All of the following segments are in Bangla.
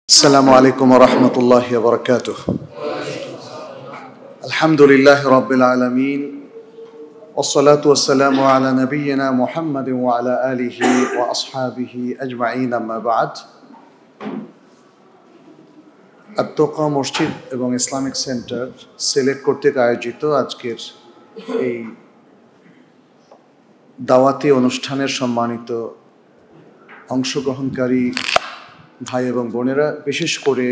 السلام عليكم ورحمة الله وبركاته. الحمد لله رب العالمين والصلاة والسلام على نبينا محمد وعلى آله وأصحابه أجمعين أما بعد. আত্তকা মসজিদ এবং ইসলামিক সেন্টার সিলেট কর্তৃক আয়োজিত আজকের এই দাওয়াতি অনুষ্ঠানের সম্মানিত অংশগ্রহণকারী ভাই এবং বোনেরা, বিশেষ করে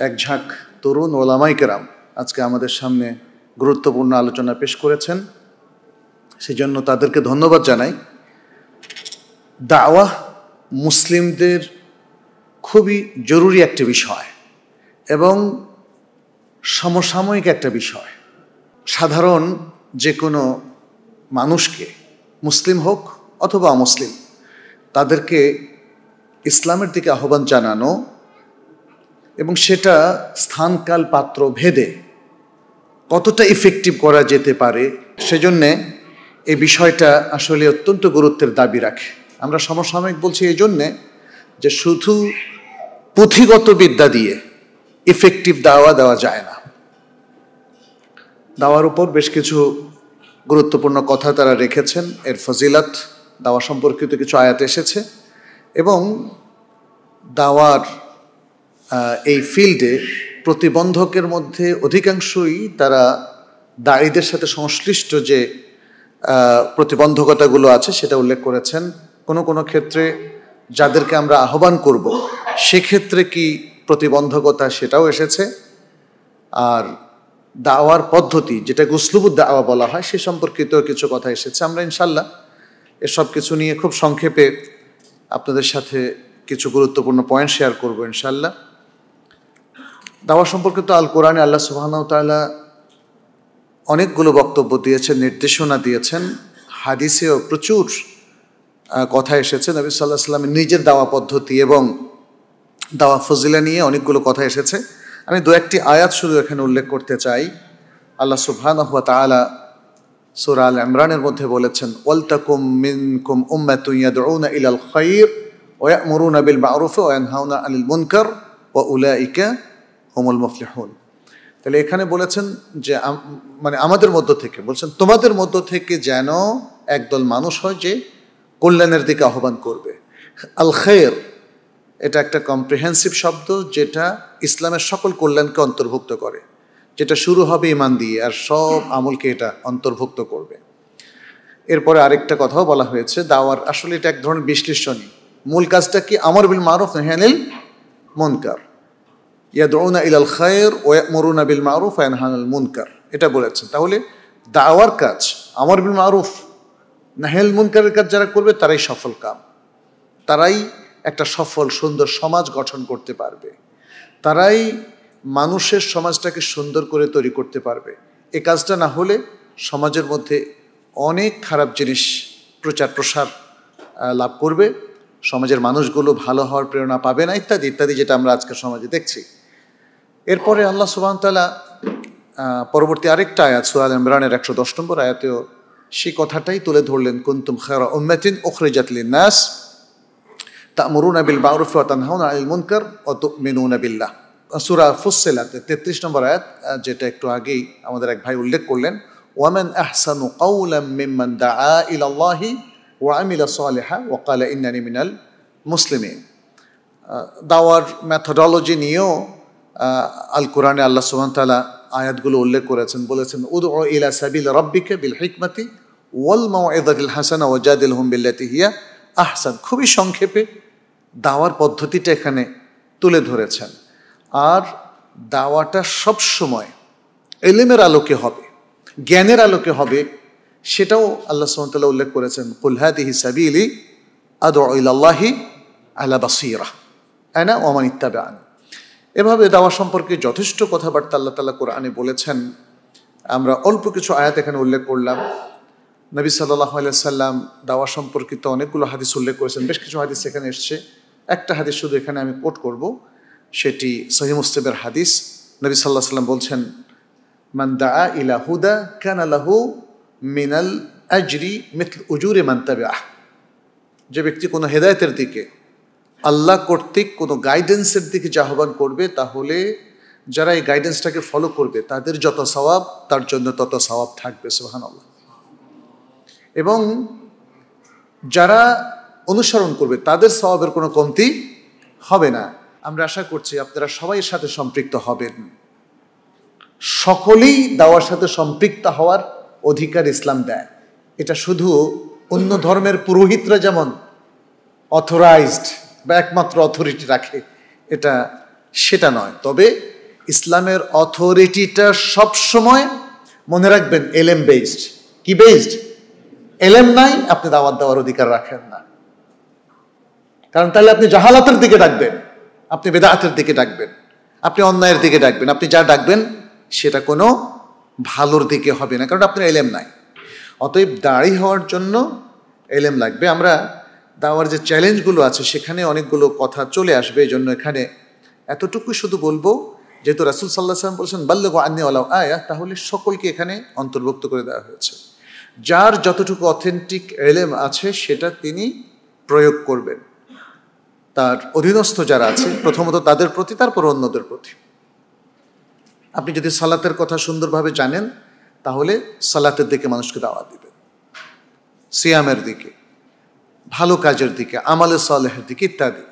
এক ঝাঁক তরুণ ওলামায়ে কেরাম আজকে আমাদের সামনে গুরুত্বপূর্ণ আলোচনা পেশ করেছেন, সেজন্য তাদেরকে ধন্যবাদ জানাই। দাওয়া মুসলিমদের খুবই জরুরি একটি বিষয় এবং সমসাময়িক একটা বিষয়। সাধারণ যে কোনো মানুষকে, মুসলিম হোক অথবা অমুসলিম, তাদেরকে ইসলামের দিকে আহ্বান জানানো এবং সেটা স্থানকাল পাত্র ভেদে কতটা ইফেক্টিভ করা যেতে পারে, সেজন্যে এই বিষয়টা আসলে অত্যন্ত গুরুত্বের দাবি রাখে। আমরা সমসাময়িক বলছি এই জন্যে যে শুধু পুঁথিগত বিদ্যা দিয়ে ইফেক্টিভ দাওয়া দেওয়া যায় না। দাওয়ার উপর বেশ কিছু গুরুত্বপূর্ণ কথা তারা রেখেছেন, এর ফজিলত, দাওয়া সম্পর্কিত কিছু আয়াত এসেছে এবং দাওয়ার এই ফিল্ডে প্রতিবন্ধকের মধ্যে অধিকাংশই তারা দায়ীদের সাথে সংশ্লিষ্ট যে প্রতিবন্ধকতাগুলো আছে সেটা উল্লেখ করেছেন। কোনো কোনো ক্ষেত্রে যাদেরকে আমরা আহ্বান করব সেক্ষেত্রে কি প্রতিবন্ধকতা সেটাও এসেছে। আর দাওয়ার পদ্ধতি, যেটা উসলুবুদ দাওয়া বলা হয়, সে সম্পর্কিত কিছু কথা এসেছে। আমরা ইনশাল্লাহ এসব কিছু নিয়ে খুব সংক্ষেপে আপনাদের সাথে কিছু গুরুত্বপূর্ণ পয়েন্ট শেয়ার করব ইনশাল্লাহ। দাওয়া সম্পর্কিত আল কোরআনে আল্লাহ সুবহানাহু ওয়া তাআলা অনেকগুলো বক্তব্য দিয়েছেন, নির্দেশনা দিয়েছেন। হাদিসেও প্রচুর কথা এসেছে। নবী সাল্লাল্লাহু আলাইহি ওয়াসাল্লামের নিজের দাওয়া পদ্ধতি এবং দাওয়া ফজিলা নিয়ে অনেকগুলো কথা এসেছে। আমি দু একটি আয়াত শুধু এখানে উল্লেখ করতে চাই। আল্লাহ সুবহানাহু ওয়া তাআলা সূরা আল ইমরানের মধ্যে বলেছেন, ওয়ালতাকুম মিনকুম উম্মাতুন ইয়াদউনা ইলাল খায়র ওয়া ইয়া'মুরুনা বিল মা'রুফ ওয়া ইয়ানহাউনা আনিল মুনকার ওয়া উলাইকা হুমুল মুফলিহুন। তাহলে এখানে বলেছেন যে মানে আমাদের মধ্য থেকে, বলছেন তোমাদের মধ্য থেকে যেন একদল মানুষ হয় যে কল্যাণের দিকে আহ্বান করবে। আল খায়র এটা একটা কম্প্রিহেন্সিভ শব্দ, যেটা ইসলামের সকল কল্যাণকে অন্তর্ভুক্ত করে, যেটা শুরু হবে ঈমান দিয়ে আর সব আমলকে এটা অন্তর্ভুক্ত করবে। এরপরে আরেকটা কথাও বলা হয়েছে, দাওয়ার আসলে এটা এক ধরনের বিশ্লেষণী। মূল কাজটা কি? আমর বিল মারুফ নাহি আনিল মুনকার, ইয়াদউনা ইলাল খায়র ওয়া ইয়া'মুরুনা বিল মারুফ ওয়া ইয়ানহাউনা আনিল মুনকার, এটা বলেছেন। তাহলে দাওয়ার কাজ আমর বিল মারুফ নাহি আনিল মুনকারের কাজ যারা করবে তারাই সফল কাম, তারাই একটা সফল সুন্দর সমাজ গঠন করতে পারবে, তারাই মানুষের সমাজটাকে সুন্দর করে তৈরি করতে পারবে। এ কাজটা না হলে সমাজের মধ্যে অনেক খারাপ জিনিস প্রচার প্রসার লাভ করবে, সমাজের মানুষগুলো ভালো হওয়ার প্রেরণা পাবে না, ইত্যাদি ইত্যাদি, যেটা আমরা আজকের সমাজে দেখছি। এরপরে আল্লাহ সুবহানাহু ওয়া তাআলা পরবর্তী আরেকটা আয়াত সূরা আল ইমরানের 110 নম্বর আয়াতেও সেই কথাটাই তুলে ধরলেন, কুনতুম খায়রা উম্মাতিন উখরিজাত লিন-নাস তা'মুরুনা বিল মা'রুফ ওয়া তানহাউনা আনিল মুনকার ওয়া তু'মিনুনা বিল্লাহ। সূরা ফুসসিলাতে 33 নম্বর আয়াত, যেটা একটু আগেই আমাদের এক ভাই উল্লেখ করলেন, ওয়ামান আহসানু কাওলাম মিম্মান দাআ ইলাল্লাহি ওয়া আমিলা সালিহা ওয়া ক্বালা ইন্নানি মিনাল মুসলিমিন। দাওয়ার মেথোডোলজি নিয়েও আল কোরআনে আল্লাহ সুবহানাহু ওয়া তাআলা আয়াতগুলো উল্লেখ করেছেন, বলেছেন উদউ ইলা সাবিল রাব্বিকা বিল হিকমাতি ওয়াল মাউইযাতিল হাসানা ওয়া জাদিলহুম বিল্লাতি হিয়া আহসান। খুবই সংক্ষেপে দাওয়ার পদ্ধতিটা এখানে তুলে ধরেছেন। আর দাওয়াটা সবসময় ইলমের আলোকে হবে, জ্ঞানের আলোকে হবে, সেটাও আল্লাহ সুবহানাহু ওয়া তাআলা উল্লেখ করেছেন, কুল হাদিহি সাবিলি আদউ ইলাল্লাহি আলা বাসীরা আনা ওয়া মান ইত্তাবা'আনি। এভাবে দাওয়া সম্পর্কে যথেষ্ট কথাবার্তা আল্লাহ তাআলা কোরআনে বলেছেন। আমরা অল্প কিছু আয়াত এখানে উল্লেখ করলাম। নবী সাল্লাল্লাহু আলাইহি ওয়াসাল্লাম দাওয়া সম্পর্কিত অনেকগুলো হাদিস উল্লেখ করেছেন, বেশ কিছু হাদিস এখানে এসছে। একটা হাদিস শুধু এখানে আমি কোট করব, সেটি সহিহ মুসলিমের হাদিস। নবী সাল্লাল্লাহু আলাইহি ওয়াসাল্লাম বলছেন, মান দাআ ইলা হুদা কানা লাহু মিনাল আজরি মিথল উজুরি মান তাবিআহ। যে ব্যক্তি কোনো হেদায়েতের দিকে আল্লাহ কর্তৃক কোনো গাইডেন্সের দিকে যে আহ্বান করবে, তাহলে যারা এই গাইডেন্সটাকে ফলো করবে তাদের যত সওয়াব, তার জন্য তত সওয়াব থাকবে। সুবহানাল্লাহ। এবং যারা অনুসরণ করবে তাদের সওয়াবের কোনো কমতি হবে না। আমরা আশা করছি আপনারা সবাই এর সাথে সম্পৃক্ত হবেন। সকলেই দাওয়ার সাথে সম্পৃক্ত হওয়ার অধিকার ইসলাম দেয়। এটা শুধু অন্য ধর্মের পুরোহিতরা যেমন অথরাইজড বা একমাত্র অথরিটি রাখে, সেটা নয়। তবে ইসলামের অথরিটিটা সবসময় মনে রাখবেন এলেম বেসড। কি বেসড? এলেম নাই, আপনি দাওয়াত দেওয়ার অধিকার রাখেন না। কারণ তাহলে আপনি জাহালাতের দিকে ডাকবেন, আপনি বেদাতের দিকে ডাকবেন, আপনি অন্যায়ের দিকে ডাকবেন, আপনি যা ডাকবেন সেটা কোনো ভালোর দিকে হবে না, কারণ আপনার এলেম নাই। অতএব দাঁড়ি হওয়ার জন্য এলেম লাগবে। আমরা দাওয়ার যে চ্যালেঞ্জগুলো আছে সেখানে অনেকগুলো কথা চলে আসবে, এই জন্য এখানে এতটুকু শুধু বলবো, যেহেতু রাসূল সাল্লাল্লাহু আলাইহি ওয়াসাল্লাম বলেছেন বাল্লিগু আন্নী ওয়ালাউ আয়া, তাহলে সকলকে এখানে অন্তর্ভুক্ত করে দেওয়া হয়েছে। যার যতটুকু অথেন্টিক এলেম আছে সেটা তিনি প্রয়োগ করবেন তার অধীনস্থ যারা আছে, প্রথমত তাদের প্রতি, তারপর অন্যদের প্রতি। আপনি যদি সালাতের কথা সুন্দরভাবে জানেন তাহলে সালাতের দিকে মানুষকে দাওয়াত দিবেন, সিয়ামের দিকে, ভালো কাজের দিকে, আমালে সালেহের দিকে ইত্যাদি।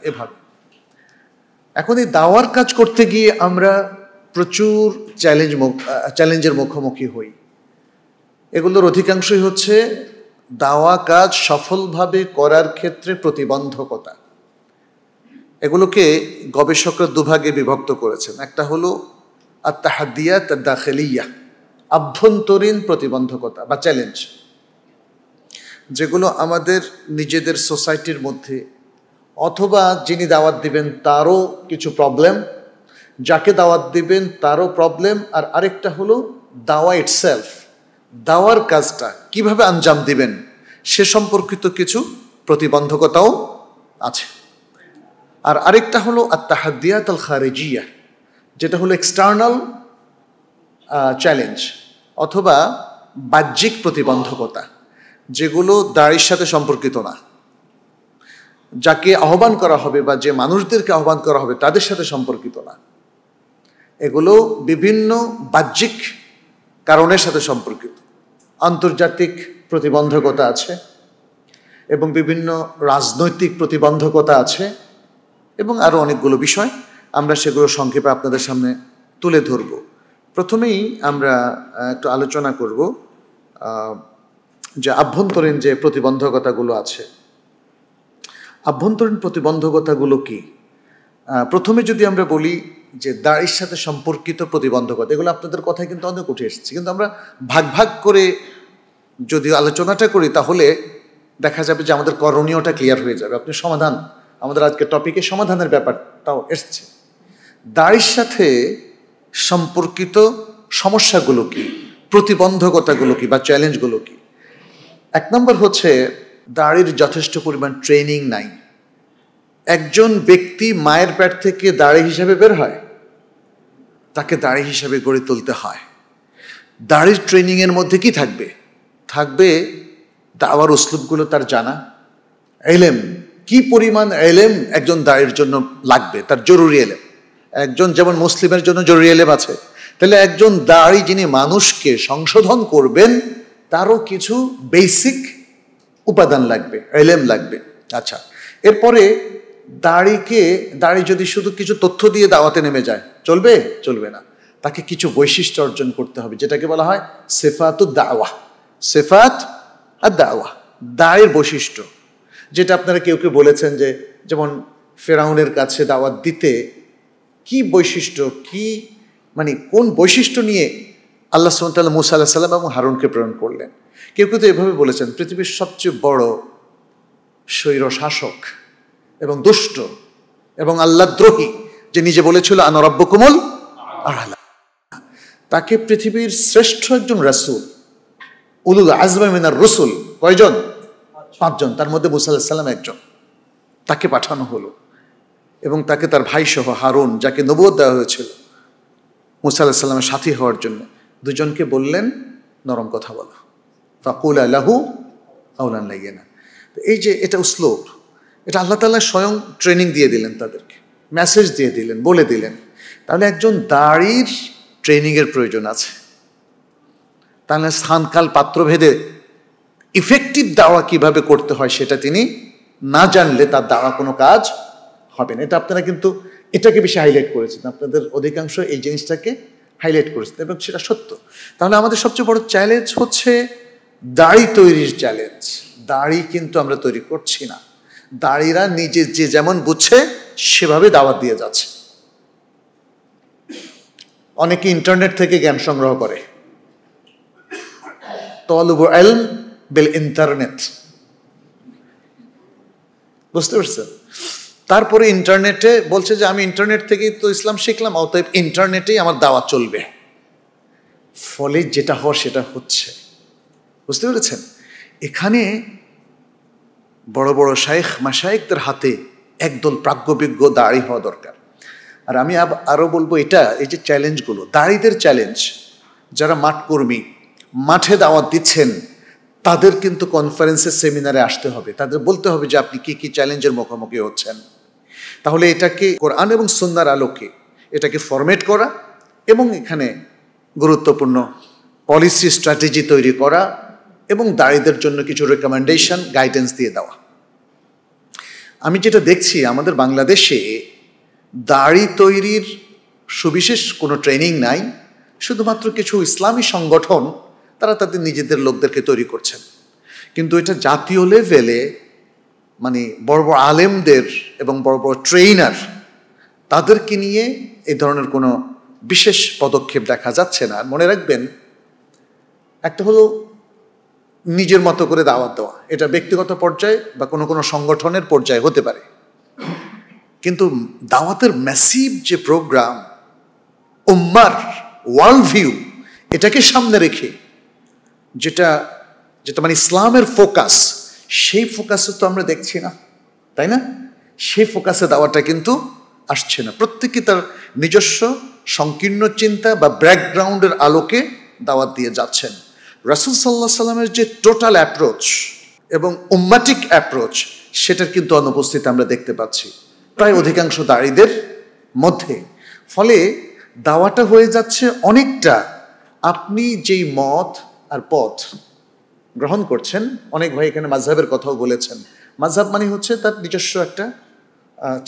এখন এই দাওয়ার কাজ করতে গিয়ে আমরা প্রচুর চ্যালেঞ্জের মুখোমুখি হই। এগুলোর অধিকাংশই হচ্ছে দাওয়া কাজ সফলভাবে করার ক্ষেত্রে প্রতিবন্ধকতা। এগুলোকে গবেষকরা দুভাগে বিভক্ত করেছেন। একটা হলো আত-তাহাদ্দিয়াত আদ-দাখিলিয়া, আভ্যন্তরীণ প্রতিবন্ধকতা বা চ্যালেঞ্জ, যেগুলো আমাদের নিজেদের সোসাইটির মধ্যে অথবা যিনি দাওয়াত দিবেন তারও কিছু প্রবলেম, যাকে দাওয়াত দিবেন তারও প্রবলেম, আর আরেকটা হলো দাওয়া ইটসেলফ, দাওয়ার কাজটা কিভাবে আঞ্জাম দিবেন সে সম্পর্কিত কিছু প্রতিবন্ধকতাও আছে। আর আরেকটা হলো আত-তাহাদ্দিয়াত আল-খারিজিয়া, যেটা হলো এক্সটার্নাল চ্যালেঞ্জ অথবা বাহ্যিক প্রতিবন্ধকতা, যেগুলো দাঁড়ির সাথে সম্পর্কিত না। যাকে আহ্বান করা হবে বা যে মানুষদেরকে আহ্বান করা হবে তাদের সাথে সম্পর্কিত না। এগুলো বিভিন্ন বাহ্যিক কারণের সাথে সম্পর্কিত। আন্তর্জাতিক প্রতিবন্ধকতা আছে এবং বিভিন্ন রাজনৈতিক প্রতিবন্ধকতা আছে এবং আরও অনেকগুলো বিষয়। আমরা সেগুলো সংক্ষেপে আপনাদের সামনে তুলে ধরব। প্রথমেই আমরা একটু আলোচনা করব যে আভ্যন্তরীণ যে প্রতিবন্ধকতাগুলো আছে। আভ্যন্তরীণ প্রতিবন্ধকতাগুলো কি? প্রথমে যদি আমরা বলি যে দাড়ির সাথে সম্পর্কিত প্রতিবন্ধকতা, এগুলো আপনাদের কথায় কিন্তু অনেক উঠে এসেছে, কিন্তু আমরা ভাগ ভাগ করে যদি আলোচনাটা করি তাহলে দেখা যাবে যে আমাদের করণীয়টা ক্লিয়ার হয়ে যাবে। আপনি সমাধান, আমাদের আজকে টপিকে সমাধানের ব্যাপারটাও এসছে। দাড়ির সাথে সম্পর্কিত সমস্যাগুলো কি, প্রতিবন্ধকতাগুলো কি বা চ্যালেঞ্জগুলো কি? এক নম্বর হচ্ছে দাড়ির যথেষ্ট পরিমাণ ট্রেনিং নাই। একজন ব্যক্তি মায়ের পেট থেকে দাড়ি হিসাবে বের হয়, তাকে দাড়ি হিসাবে গড়ে তুলতে হয়। দাড়ির ট্রেনিংয়ের মধ্যে কি থাকবে? থাকবে দাওয়ার উসলুবগুলো তার জানা, এলেম, কি পরিমাণ এলেম একজন দাড়ির জন্য লাগবে, তার জরুরি এলেম। একজন যেমন মুসলিমের জন্য জরুরি এলেম আছে, তাহলে একজন দাড়ি যিনি মানুষকে সংশোধন করবেন তারও কিছু বেসিক উপাদান লাগবে, এলেম লাগবে। আচ্ছা, এরপরে দাড়ি যদি শুধু কিছু তথ্য দিয়ে দাওয়াতে নেমে যায় চলবে? চলবে না। তাকে কিছু বৈশিষ্ট্য অর্জন করতে হবে, যেটাকে বলা হয় সিফাতুদ দাওয়া। সিফাত আর দাওয়া, দায়ের বৈশিষ্ট্য, যেটা আপনারা কেউ কেউ বলেছেন যে যেমন ফেরাউনের কাছে দাওয়াত দিতে কি বৈশিষ্ট্য, কি মানে কোন বৈশিষ্ট্য নিয়ে আল্লাহ সুবহানাহু ওয়া তাআলা মূসা আলাইহিস সালাম এবং হারুনকে প্রেরণ করলেন। কেউ কেউ তো এভাবে বলেছেন পৃথিবীর সবচেয়ে বড় স্বৈর শাসক এবং দুষ্ট এবং আল্লাহদ্রোহী, যে নিজে বলেছিল আনা রাব্বুকুমুল আ'লা, তাকে পৃথিবীর শ্রেষ্ঠ একজন রাসূল, উলুল আজমি মিনার রসুল কয়জন? 5 জন, তার মধ্যে মূসা আলাইহিস সালাম একজন। তাকে পাঠানো হলো এবং তাকে তার ভাই সহ হারুন, যাকে নবুয়ত দেওয়া হয়েছিল মূসা আলাইহিস সালামের সাথী হওয়ার জন্য, দুজনকে বললেন নরম কথা বলো, ফাকুলা লাহু কাওলান লাইয়িনা। এই যে এটা উসলুব, এটা আল্লাহ তাআলা স্বয়ং ট্রেনিং দিয়ে দিলেন তাদেরকে, মেসেজ দিয়ে দিলেন, বলে দিলেন। তাহলে একজন দাঁড়ির ট্রেনিংয়ের প্রয়োজন আছে। তাহলে স্থানকাল পাত্রভেদে ইফেক্টিভ দাওয়া কিভাবে করতে হয় সেটা তিনি না জানলে তার দাওয়া কোনো কাজ হবে না। এটা আপনারা কিন্তু এটাকে বেশি হাইলাইট করেছেন, আপনাদের অধিকাংশ এই জিনিসটাকে হাইলাইট করেছেন এবং সেটা সত্য। তাহলে আমাদের সবচেয়ে বড় চ্যালেঞ্জ হচ্ছে দাড়ি তৈরির চ্যালেঞ্জ। দাড়ি কিন্তু আমরা তৈরি করছি না, দাড়িরা নিজে যে যেমন বুঝছে সেভাবে দাওয়াত দিয়ে যাচ্ছে। অনেকে ইন্টারনেট থেকে জ্ঞান সংগ্রহ করে, তলবু ইলম বিল ইন্টারনেট, বুঝতে পারছেন? তারপরে ইন্টারনেটে বলছে যে আমি ইন্টারনেট থেকেই তো ইসলাম শিখলাম, অতএব ইন্টারনেটেই আমার দাওয়াত চলবে। ফলে যেটা হয় সেটা হচ্ছে, বুঝতে পেরেছেন? এখানে বড় বড় শাইখ মাশায়েখদের হাতে একদল প্রাজ্ঞবিজ্ঞ দাড়ি হওয়া দরকার। আর আমি আরো বলবো, এটা এই যে চ্যালেঞ্জগুলো, দাড়িদের চ্যালেঞ্জ, যারা মাঠকর্মী, মাঠে দাওয়াত দিচ্ছেন, তাদের কিন্তু কনফারেন্সে সেমিনারে আসতে হবে, তাদের বলতে হবে যে আপনি কি কি চ্যালেঞ্জের মুখোমুখি হচ্ছেন। তাহলে এটাকে কোরআন এবং সুন্নাহর আলোকে এটাকে ফরম্যাট করা এবং এখানে গুরুত্বপূর্ণ পলিসি স্ট্র্যাটেজি তৈরি করা এবং দাড়িদের জন্য কিছু রেকমেন্ডেশন গাইডেন্স দিয়ে দেওয়া। আমি যেটা দেখছি আমাদের বাংলাদেশে দাড়ি তৈরির সুবিশেষ কোনো ট্রেনিং নাই, শুধুমাত্র কিছু ইসলামী সংগঠন তারা তাদের নিজেদের লোকদেরকে তৈরি করছেন। কিন্তু এটা জাতীয় লেভেলে মানে বড় বড় আলেমদের এবং বড় বড় ট্রেইনার তাদেরকে নিয়ে এই ধরনের কোনো বিশেষ পদক্ষেপ দেখা যাচ্ছে না। মনে রাখবেন, একটা হলো নিজের মতো করে দাওয়াত দেওয়া, এটা ব্যক্তিগত পর্যায়ে বা কোনো কোনো সংগঠনের পর্যায়ে হতে পারে, কিন্তু দাওয়াতের ম্যাসিভ যে প্রোগ্রাম, উম্মার ওয়ার্ল্ড ভিউ, এটাকে সামনে রেখে যেটা যেটা মানে ইসলামের ফোকাস, সেই ফোকাসে তো আমরা দেখছি না, তাই না? সেই ফোকাসে দাওয়াটা কিন্তু আসছে না। প্রত্যেকে তার নিজস্ব সংকীর্ণ চিন্তা বা ব্যাকগ্রাউন্ডের আলোকে দাওয়াত দিয়ে যাচ্ছেন। রাসূল সাল্লাল্লাহু আলাইহি সাল্লামের যে টোটাল অ্যাপ্রোচ এবং উম্মাটিক অ্যাপ্রোচ, সেটার কিন্তু অনুপস্থিতি আমরা দেখতে পাচ্ছি প্রায় অধিকাংশ দাড়িদের মধ্যে। ফলে দাওয়াটা হয়ে যাচ্ছে অনেকটা আপনি যেই মত আর পথ গ্রহণ করছেন। অনেক ভাই এখানে মাযহাবের কথাও বলেছেন। মাযহাব মানে হচ্ছে তার নিজস্ব একটা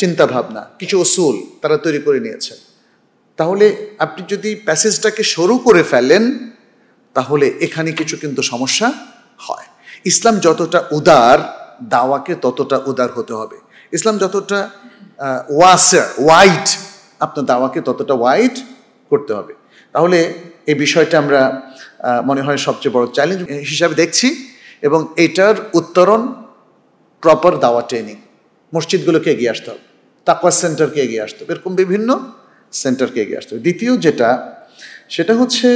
চিন্তা ভাবনা, কিছু উসুল তারা তৈরি করে নিয়েছেন। তাহলে আপনি যদি প্যাসেজটাকে শুরু করে ফেলেন, তাহলে এখানে কিছু কিন্তু সমস্যা হয়। ইসলাম যতটা উদার, দাওয়াকে ততটা উদার হতে হবে। ইসলাম যতটা ওয়াইড, আপনার দাওয়াকে ততটা ওয়াইড করতে হবে। তাহলে এই বিষয়টা আমরা মনে হয় সবচেয়ে বড় চ্যালেঞ্জ হিসাবে দেখছি, এবং এটার উত্তরণ প্রপার দাওয়া ট্রেনিং। মসজিদগুলোকে এগিয়ে আসতে হবে, তাকওয়া সেন্টারকে এগিয়ে আসতে হবে, এরকম বিভিন্ন সেন্টারকে এগিয়ে আসতে হবে। দ্বিতীয় যেটা, সেটা হচ্ছে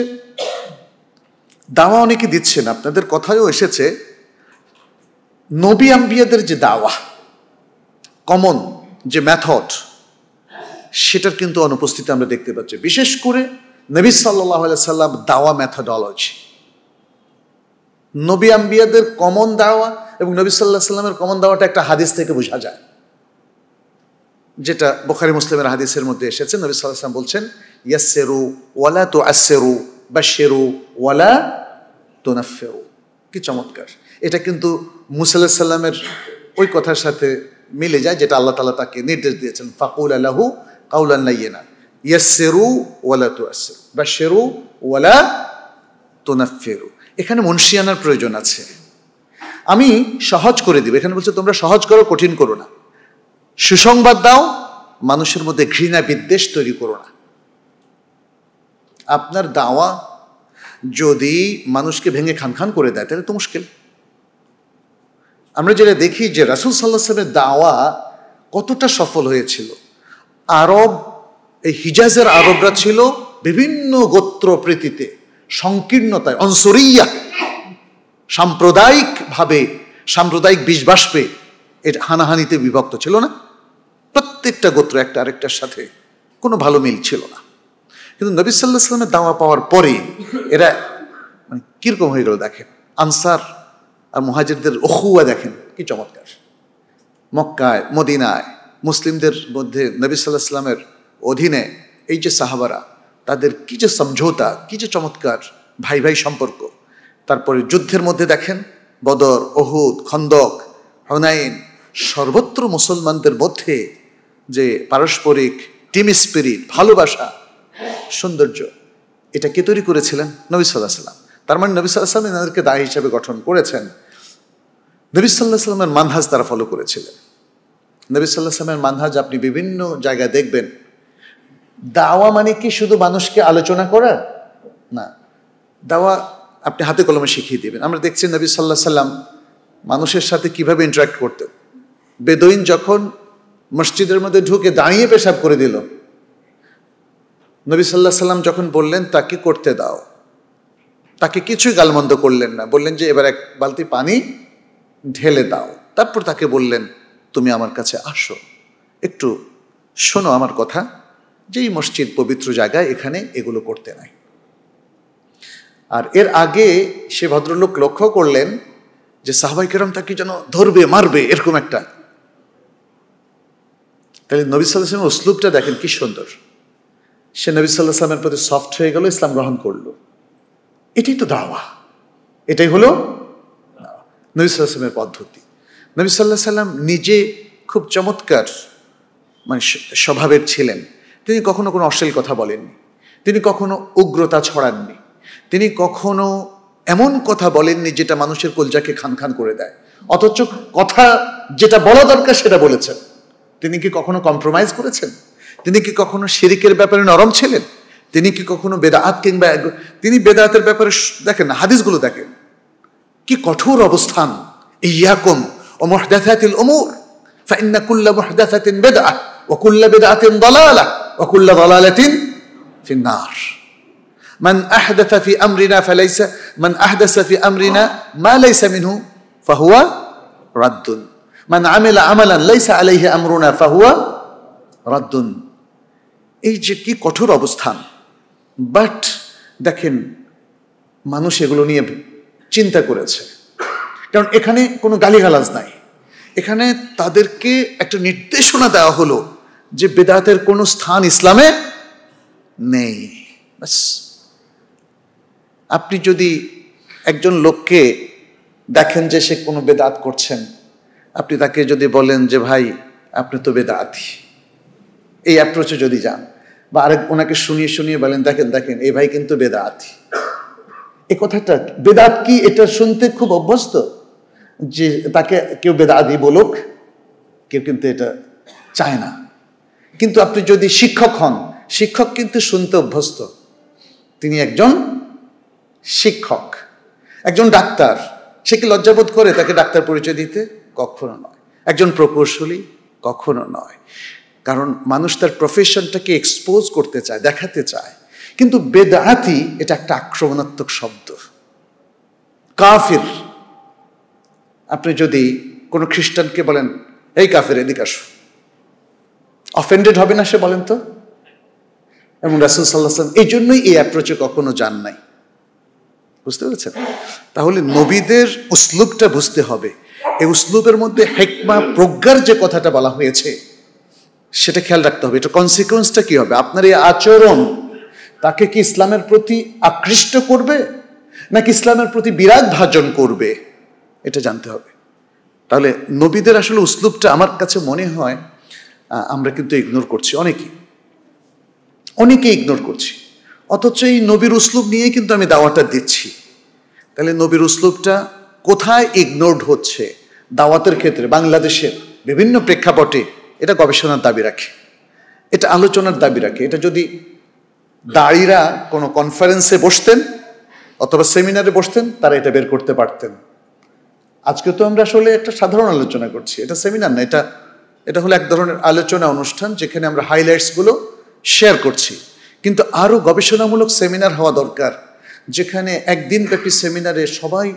দাওয়া অনেকে দিচ্ছেন, আপনাদের কথায়ও এসেছে, নবী আম্বিয়াদের যে দাওয়া, কমন যে মেথড, সেটার কিন্তু অনুপস্থিতি আমরা দেখতে পাচ্ছি। বিশেষ করে নবী সাল্লাল্লাহু আলাইহি সাল্লাম দাওয়া মেথডোলজি, নবী আম্বিয়াদের কমন দাওয়া এবং নবী সাল্লাল্লাহু আলাইহি সাল্লামের কমন দাওয়াটা একটা হাদিস থেকে বোঝা যায়, যেটা বুখারী মুসলিমের হাদিসের মধ্যে এসেছে। নবী সাল্লাল্লাহু আলাইহি সাল্লাম বলছেন, ইয়াসসিরু ওয়ালা তুআসসিরু, বাশশিরু ওয়ালা তুনাফফিরু। কি চমৎকার! এটা কিন্তু মুসা আলাইহিস সালামের ওই কথার সাথে মিলে যায় যেটা আল্লাহ তাআলা তাকে নির্দেশ দিয়েছেন, ফাকুল লাহু কাওলান লাইয়িনা ইয়াসসিরু ওয়ালা তুআসসিরু বাশশিরু ওয়ালা তুনাফফিরু। এখানে মুনশিয়ানার প্রয়োজন আছে। আমি সহজ করে দিব, এখানে বলছে তোমরা সহজ করো, কঠিন করো না। সুসংবাদ দাও, মানুষের মধ্যে ঘৃণা বিদ্বেষ তৈরি করো না। আপনার দাওয়া যদি মানুষকে ভেঙে খান খান করে দেয়, তাহলে তো মুশকিল। আমরা যেটা দেখি যে রাসূল সাল্লাল্লাহু আলাইহি ওয়াসাল্লামের দাওয়া কতটা সফল হয়েছিল। আরব, এই হিজাজের আরবরা ছিল বিভিন্ন গোত্র প্রীতিতে, সংকীর্ণতায়, অনসরিয়া, সাম্প্রদায়িক বিষবাষ্পে এর হানাহানিতে বিভক্ত ছিল না। প্রত্যেকটা গোত্র একটা আরেকটার সাথে কোনো ভালো মিল ছিল না। কিন্তু নবী সাল্লাল্লাহু আলাইহি ওয়াসাল্লামের দাওয়া পাওয়ার পরে এরা মানে কিরকম হয়ে গেল দেখেন। আনসার আর মুহাজিরদের উখুয়া দেখেন কি চমৎকার। মক্কায় মদিনায় মুসলিমদের মধ্যে নবী সাল্লাল্লাহু আলাইহি ওয়াসাল্লামের অধীনে এই যে সাহাবারা, তাদের কি যে সমঝোতা, কি যে চমৎকার ভাই ভাই সম্পর্ক। তারপরে যুদ্ধের মধ্যে দেখেন বদর, উহুদ, খন্দক, হুনাইন, সর্বত্র মুসলমানদের মধ্যে যে পারস্পরিক টিম স্পিরিট, ভালোবাসা, সৌন্দর্য, এটা কে তৈরি করেছিলেন? নবী সাল্লাল্লাহু আলাইহি ওয়াসাল্লাম। তার মানে নবী সাল্লাল্লাহু আলাইহি ওয়াসাল্লাম এনাদেরকে দায়ী হিসাবে গঠন করেছেন। নবী সাল্লাল্লাহু আলাইহি ওয়াসাল্লামের মানহাজ তারা ফলো করেছিলেন। নবী সাল্লাল্লাহু আলাইহি ওয়াসাল্লামের মানহাজ আপনি বিভিন্ন জায়গায় দেখবেন। দাওয়া মানে কি শুধু মানুষকে আলোচনা করা না, দাওয়া আপনি হাতে কলমে শিখিয়ে দিবেন। আমরা দেখছি নবী সাল্লাল্লাহু আলাইহি ওয়াসাল্লাম মানুষের সাথে কিভাবে ইন্টারাক্ট করতেন। বেদুইন যখন মসজিদের মধ্যে ঢুকে দাঁড়িয়ে পেশাব করে দিল, নবী সাল্লাল্লাহু আলাইহি ওয়াসাল্লাম যখন বললেন তাকে করতে দাও, তাকে কিছুই গালমন্দ করলেন না, বললেন যে এবার এক বালতি পানি ঢেলে দাও। তারপর তাকে বললেন তুমি আমার কাছে আসো, একটু শোনো আমার কথা, যে এই মসজিদ পবিত্র জায়গায়, এখানে এগুলো করতে নাই। আর এর আগে সে ভদ্রলোক লক্ষ্য করলেন যে সাহাবায়ে কেরাম তাকে যেন ধরবে মারবে এরকম একটা। তাহলে নবী সাল্লাল্লাহু আলাইহি ওয়াসাল্লামের উসলুবটা দেখেন কি সুন্দর। সে নবী সাল্লাল্লাহু আলাইহি ওয়াসাল্লামের প্রতি সফট হয়ে গেল, ইসলাম গ্রহণ করলো। এটাই তো দাওয়া, এটাই হলো নবী সাল্লাল্লাহু আলাইহি ওয়াসাল্লামের পদ্ধতি। নবী সাল্লাল্লাহু আলাইহি ওয়াসাল্লাম নিজে খুব চমৎকার মানে স্বভাবের ছিলেন। তিনি কখনো কোনো অশ্লীল কথা বলেননি, তিনি কখনো উগ্রতা ছড়াননি, তিনি কখনো এমন কথা বলেননি যেটা মানুষের কলজাকে খান খান করে দেয়, অথচ কথা যেটা বলা দরকার সেটা বলেছেন। তিনি কি কখনো কম্প্রোমাইজ করেছেন? তিনি কি কখনো শিরিকের ব্যাপারে নরম ছিলেন? তিনি কি কখনো বেদাত কিংবা তিনি বেদাতের ব্যাপারে দেখেন হাদিসগুলো দেখেন কি কঠোর অবস্থান। ইয়াকুম ওয়া মুহদাসাতিল উমুর ফাইন্না কুল্লা মুহদাসাতিন বিদআহ ওয়া কুল্লা বিদআতিন দালালাহ ওয়া কুল্লা দালালাতিন ফিন নার। মান আহদাসা ফি আমরিনা ফালাইসা মান আহদাসা ফি আমরিনা মা লাইসা মিনহু ফাহুয়া রাদ্দুন মান আমিলা আমালান লাইসা আলাইহি আমরুনা ফাহুয়া রাদ্দুন। এই যে কি কঠোর অবস্থান, বাট দেখেন মানুষ এগুলো নিয়ে চিন্তা করেছে, কারণ এখানে কোনো গালিগালাজ নাই। এখানে তাদেরকে একটা নির্দেশনা দেওয়া হলো যে বেদাতের কোনো স্থান ইসলামে নেই। বাস আপনি যদি একজন লোককে দেখেন যে সে কোনো বেদাত করছেন, আপনি তাকে যদি বলেন যে ভাই আপনি তো বেদাতি, এই অ্যাপ্রোচে যদি যান, বা আরেক ওনাকে শুনিয়ে শুনিয়ে বলেন দেখেন দেখেন এই ভাই কিন্তু বেদাতি, এই কথাটা বেদাত কি এটা শুনতে খুব অভ্যস্ত যে তাকে কেউ বেদাতি বলুক, কেউ কিন্তু এটা চায় না। কিন্তু আপনি যদি শিক্ষক হন, শিক্ষক কিন্তু শুনতে অভ্যস্ত, তিনি একজন শিক্ষক। একজন ডাক্তার, সে কি লজ্জাবোধ করে তাকে ডাক্তার পরিচয় দিতে? কখনো নয়। একজন প্রকৌশলী? কখনো নয়। কারণ মানুষ তার প্রফেশনটাকে এক্সপোজ করতে চায়, দেখাতে চায়। কিন্তু বেদাতি এটা একটা আক্রমণাত্মক শব্দ। কাফির, আপনি যদি কোনো খ্রিস্টানকে বলেন এই কাফির এদিকে আসো, অফেন্ডেড হবে না সে? বলেন তো। এবং রাসূল সাল্লাল্লাহু আলাইহি ওয়াসাল্লাম এই জন্যই এই অ্যাপ্রোচে কখনো যান নাই। বুঝতে পেরেছেন? তাহলে নবীদের উসলুবটা বুঝতে হবে। এই উসলুবের মধ্যে হিকমা, প্রজ্ঞার যে কথাটা বলা হয়েছে সেটা খেয়াল রাখতে হবে। এটা কনসিকুয়েন্সটা কি হবে? আপনার এই আচরণ তাকে কি ইসলামের প্রতি আকৃষ্ট করবে নাকি ইসলামের প্রতি বিরাগ ভাজন করবে, এটা জানতে হবে। তাহলে নবীদের আসলে উসলুবটা আমার কাছে মনে হয় আমরা কিন্তু ইগনোর করছি, অনেকে ইগনোর করছি। অথচ এই নবীর উসলুব নিয়েই কিন্তু আমি দাওয়াতটা দিচ্ছি। তাহলে নবীর উসলুবটা কোথায় ইগনোরড হচ্ছে দাওয়াতের ক্ষেত্রে বাংলাদেশের বিভিন্ন প্রেক্ষাপটে, এটা গবেষণার দাবি রাখে, এটা আলোচনার দাবি রাখে। এটা যদি দাঁড়িরা কোনো কনফারেন্সে বসতেন অথবা সেমিনারে বসতেন, তারা এটা বের করতে পারতেন। আজকে তো আমরা আসলে একটা সাধারণ আলোচনা করছি, এটা সেমিনার না, এটা হলো এক ধরনের আলোচনা অনুষ্ঠান যেখানে আমরা হাইলাইটসগুলো শেয়ার করছি। কিন্তু আরও গবেষণামূলক সেমিনার হওয়া দরকার, যেখানে একদিন ব্যাপী সেমিনারে সবাই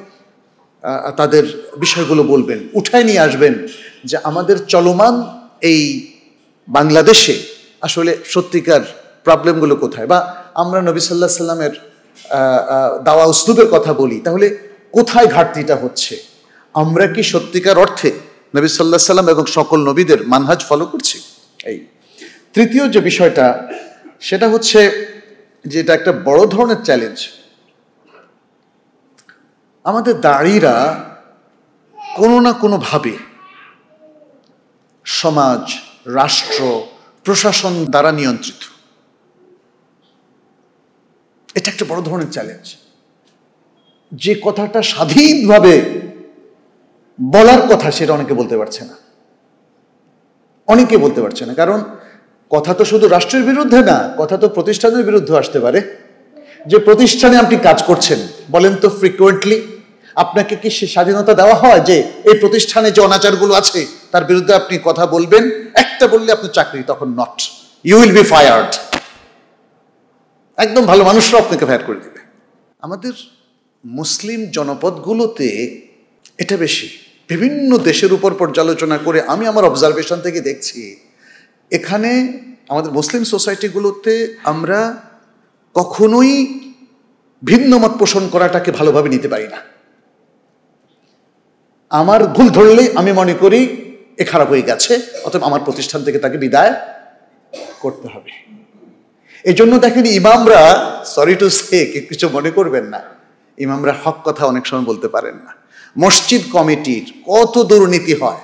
তাদের বিষয়গুলো বলবেন, উঠায় নিয়ে আসবেন যে আমাদের চলমান এই বাংলাদেশে আসলে সত্যিকার প্রবলেমগুলো কোথায়। বা আমরা নবী সাল্লাল্লাহু আলাইহি সাল্লামের দাওয়া উসলুবের কথা বলি, তাহলে কোথায় ঘাটতিটা হচ্ছে? আমরা কি সত্যিকার অর্থে নবী সাল্লাল্লাহু আলাইহি সাল্লাম এবং সকল নবীদের মানহাজ ফলো করছি। এই তৃতীয় যে বিষয়টা, সেটা হচ্ছে যে এটা একটা বড় ধরনের চ্যালেঞ্জ। আমাদের দাঁড়িরা কোনো না কোনোভাবে সমাজ, রাষ্ট্র, প্রশাসন দ্বারা নিয়ন্ত্রিত। এটা একটা বড় ধরনের চ্যালেঞ্জ। যে কথাটা স্বাধীনভাবে বলার কথা সেটা অনেকে বলতে পারছে না, অনেকে বলতে পারছে না। কারণ কথা তো শুধু রাষ্ট্রের বিরুদ্ধে না, কথা তো প্রতিষ্ঠানের বিরুদ্ধে আসতে পারে। যে প্রতিষ্ঠানে আপনি কাজ করছেন, বলেন তো ফ্রিকুয়েন্টলি আপনাকে কি সে স্বাধীনতা দেওয়া হয় যে এই প্রতিষ্ঠানে যে অনাচারগুলো আছে তার বিরুদ্ধে আপনি কথা বলবেন? একটা বললে আপনার চাকরি, তখন not, you will be fired. একদম ভালো মানুষরা আপনাকে ফায়ার করে দিবে। আমাদের মুসলিম জনপদগুলোতে এটা বেশি। বিভিন্ন দেশের উপর পর্যালোচনা করে আমি আমার অবজারভেশন থেকে দেখছি, এখানে আমাদের মুসলিম সোসাইটিগুলোতে আমরা কখনোই ভিন্ন মত পোষণ করাটাকে ভালোভাবে নিতে পারি না। আমার ভুল ধরলে আমি মনে করি এ খারাপ হয়ে গেছে, অথবা আমার প্রতিষ্ঠান থেকে তাকে বিদায় করতে হবে। এই জন্য দেখেন ইমামরা, সরি টু সে, কিছু মনে করবেন না, ইমামরা হক কথা অনেক সময় বলতে পারেন না। মসজিদ কমিটির কত দুর্নীতি হয়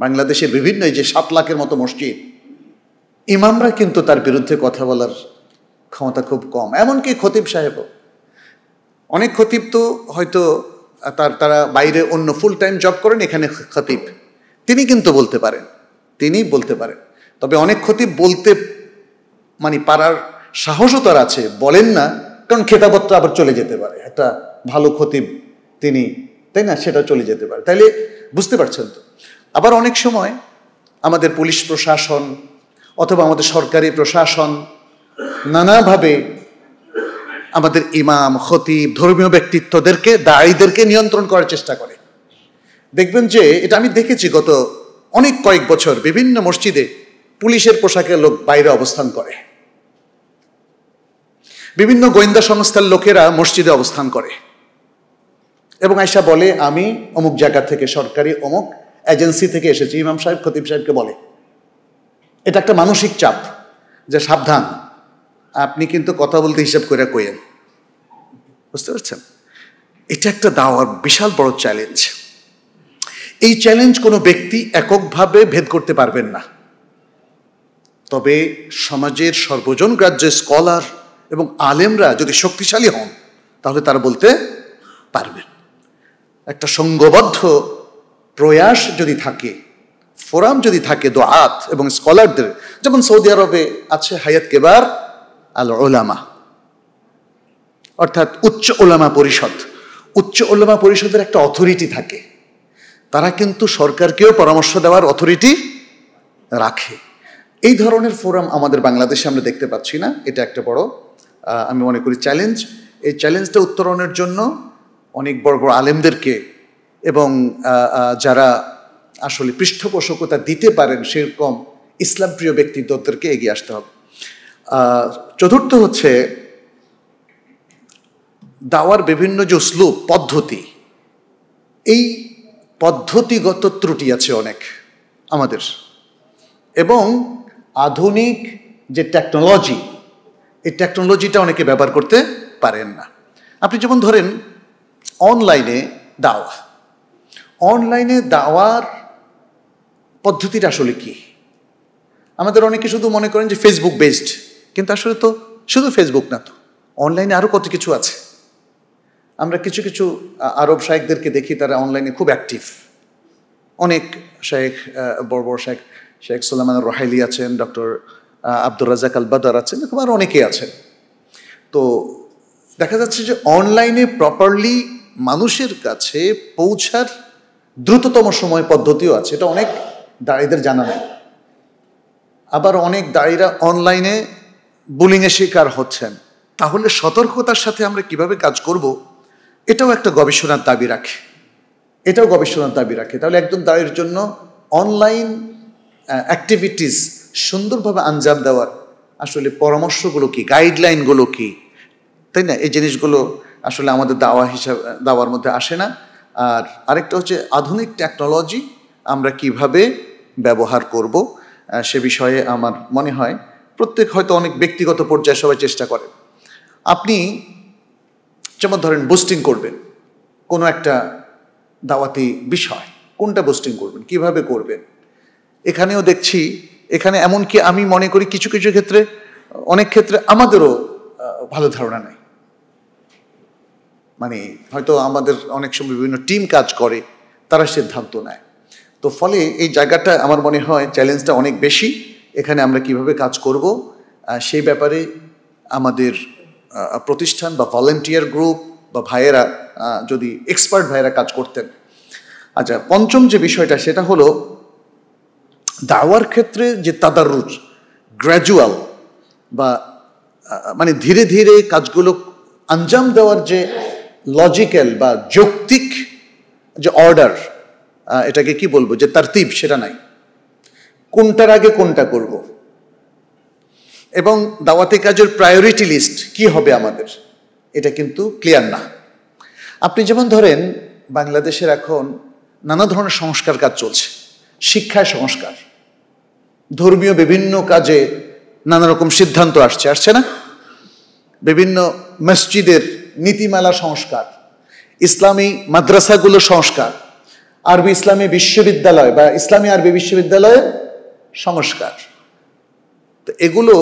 বাংলাদেশের বিভিন্ন, এই যে 7 লাখের মতো মসজিদ, ইমামরা কিন্তু তার বিরুদ্ধে কথা বলার ক্ষমতা খুব কম। এমনকি খতিব সাহেবও, অনেক খতিব তো হয়তো তারা বাইরে অন্য ফুল টাইম জব করেন, এখানে খতিব, তিনি কিন্তু বলতে পারেন, তিনি বলতে পারেন। তবে অনেক খতিব বলতে মানে পারার সাহসও তার আছে, বলেন না, কারণ খেতাবত্তা আবার চলে যেতে পারে। একটা ভালো খতিব তিনি, তাই না, সেটা চলে যেতে পারে। তাইলে বুঝতে পারছেন তো। আবার অনেক সময় আমাদের পুলিশ প্রশাসন অথবা আমাদের সরকারি প্রশাসন নানাভাবে আমাদের ইমাম, খতিব, ধর্মীয় ব্যক্তিত্বদেরকে, দায়ীদেরকে নিয়ন্ত্রণ করার চেষ্টা করে। দেখবেন যে এটা আমি দেখেছি গত অনেক কয়েক বছর, বিভিন্ন মসজিদে পুলিশের পোশাকে লোক বাইরে অবস্থান করে, বিভিন্ন গোয়েন্দা সংস্থার লোকেরা মসজিদে অবস্থান করে এবং আয়সা বলে আমি অমুক জায়গা থেকে, সরকারি অমুক এজেন্সি থেকে এসেছি। ইমাম সাহেব, খতিব সাহেবকে বলে। এটা একটা মানসিক চাপ যে সাবধান, আপনি কিন্তু কথা বলতে হিসাব করে কইেন। বুঝতে পারছেন? এটা একটা দাওয়ার বিশাল বড় চ্যালেঞ্জ। এই চ্যালেঞ্জ কোনো ব্যক্তি এককভাবে ভেদ করতে পারবেন না। তবে সমাজের সর্বজন গ্রাহ্য স্কলার এবং আলেমরা যদি শক্তিশালী হন, তাহলে তারা বলতে পারবেন। একটা সংঘবদ্ধ প্রয়াস যদি থাকে, ফোরাম যদি থাকে দোয়াত এবং স্কলারদের, যেমন সৌদি আরবে আছে হায়াত কেবার আল ওলামা, অর্থাৎ উচ্চ ওলামা পরিষদ। উচ্চ ওলামা পরিষদের একটা অথরিটি থাকে, তারা কিন্তু সরকারকেও পরামর্শ দেওয়ার অথরিটি রাখে। এই ধরনের ফোরাম আমাদের বাংলাদেশে আমরা দেখতে পাচ্ছি না। এটা একটা বড়, আমি মনে করি, চ্যালেঞ্জ। এই চ্যালেঞ্জটা উত্তরণের জন্য অনেক বড় বড় আলেমদেরকে এবং যারা আসলে পৃষ্ঠপোষকতা দিতে পারেন সেরকম ইসলাম প্রিয় ব্যক্তিত্বদেরকে এগিয়ে আসতে হবে। চতুর্থ হচ্ছে দাওয়ার বিভিন্ন যে উসলুব, পদ্ধতি, এই পদ্ধতিগত ত্রুটি আছে অনেক আমাদের, এবং আধুনিক যে টেকনোলজি, এই টেকনোলজিটা অনেকে ব্যবহার করতে পারেন না। আপনি যেমন ধরেন অনলাইনে দাওয়া, অনলাইনে দাওয়ার পদ্ধতিটা আসলে কি? আমাদের অনেকে শুধু মনে করেন যে ফেসবুক বেসড, কিন্তু আসলে তো শুধু ফেসবুক না, তো অনলাইনে আরও কত কিছু আছে। আমরা কিছু কিছু আরব শায়েখদেরকে দেখি, তারা অনলাইনে খুব অ্যাক্টিভ। অনেক শায়েখ, বড় বড় শায়েখ, শেখ সুলাইমান রোহাইলি আছেন, ডক্টর আব্দুর রাজ্জাক আল বাদার আছেন, এরকম আরও অনেকেই আছেন। তো দেখা যাচ্ছে যে অনলাইনে প্রপারলি মানুষের কাছে পৌঁছার দ্রুততম সময় পদ্ধতিও আছে, এটা অনেক দায়ীদের জানা নেই। আবার অনেক দায়ীরা অনলাইনে বুলিংয়ের শিকার হচ্ছেন। তাহলে সতর্কতার সাথে আমরা কিভাবে কাজ করব, এটাও একটা গবেষণার দাবি রাখে, এটাও গবেষণার দাবি রাখে। তাহলে একজন দায়ীর জন্য অনলাইন অ্যাক্টিভিটিস সুন্দরভাবে আঞ্জাম দেওয়ার আসলে পরামর্শগুলো কি, গাইডলাইনগুলো কি, তাই না? এই জিনিসগুলো আসলে আমাদের দাওয়া হিসাবে, দাওয়ার মধ্যে আসে না। আর আরেকটা হচ্ছে আধুনিক টেকনোলজি আমরা কিভাবে ব্যবহার করব সে বিষয়ে আমার মনে হয় প্রত্যেক হয়তো অনেক ব্যক্তিগত পর্যায়ে সবাই চেষ্টা করে। আপনি যেমন ধরেন বুস্টিং করবেন কোনো একটা দাওয়াতি বিষয়, কোনটা বুস্টিং করবেন, কিভাবে করবেন, এখানেও দেখছি এখানে এমনকি আমি মনে করি কিছু কিছু ক্ষেত্রে অনেক ক্ষেত্রে আমাদেরও ভালো ধারণা নেই। মানে হয়তো আমাদের অনেক সময় বিভিন্ন টিম কাজ করে, তারা সিদ্ধান্ত নেয়। তো ফলে এই জায়গাটা আমার মনে হয় চ্যালেঞ্জটা অনেক বেশি। এখানে আমরা কিভাবে কাজ করব সেই ব্যাপারে আমাদের প্রতিষ্ঠান বা ভলান্টিয়ার গ্রুপ বা ভাইয়েরা যদি এক্সপার্ট ভাইয়েরা কাজ করতেন। আচ্ছা, পঞ্চম যে বিষয়টা সেটা হলো দাওয়ার ক্ষেত্রে যে তাদাররুজ, গ্র্যাজুয়াল বা মানে ধীরে ধীরে কাজগুলো আঞ্জাম দেওয়ার যে লজিক্যাল বা যৌক্তিক যে অর্ডার, এটাকে কি বলবো, যে তারতিব, সেটা নাই। কোনটার আগে কোনটা করব, এবং দাওয়াতি কাজের প্রায়োরিটি লিস্ট কি হবে আমাদের, এটা কিন্তু ক্লিয়ার না। আপনি যেমন ধরেন বাংলাদেশের এখন নানা ধরনের সংস্কার কাজ চলছে, শিক্ষায় সংস্কার, ধর্মীয় বিভিন্ন কাজে নানা রকম সিদ্ধান্ত আসছে না, বিভিন্ন মসজিদের নীতিমালা সংস্কার, ইসলামী মাদ্রাসাগুলো সংস্কার, আরবি ইসলামী বিশ্ববিদ্যালয় বা ইসলামী আরবি বিশ্ববিদ্যালয়ের সংস্কার। তো এগুলো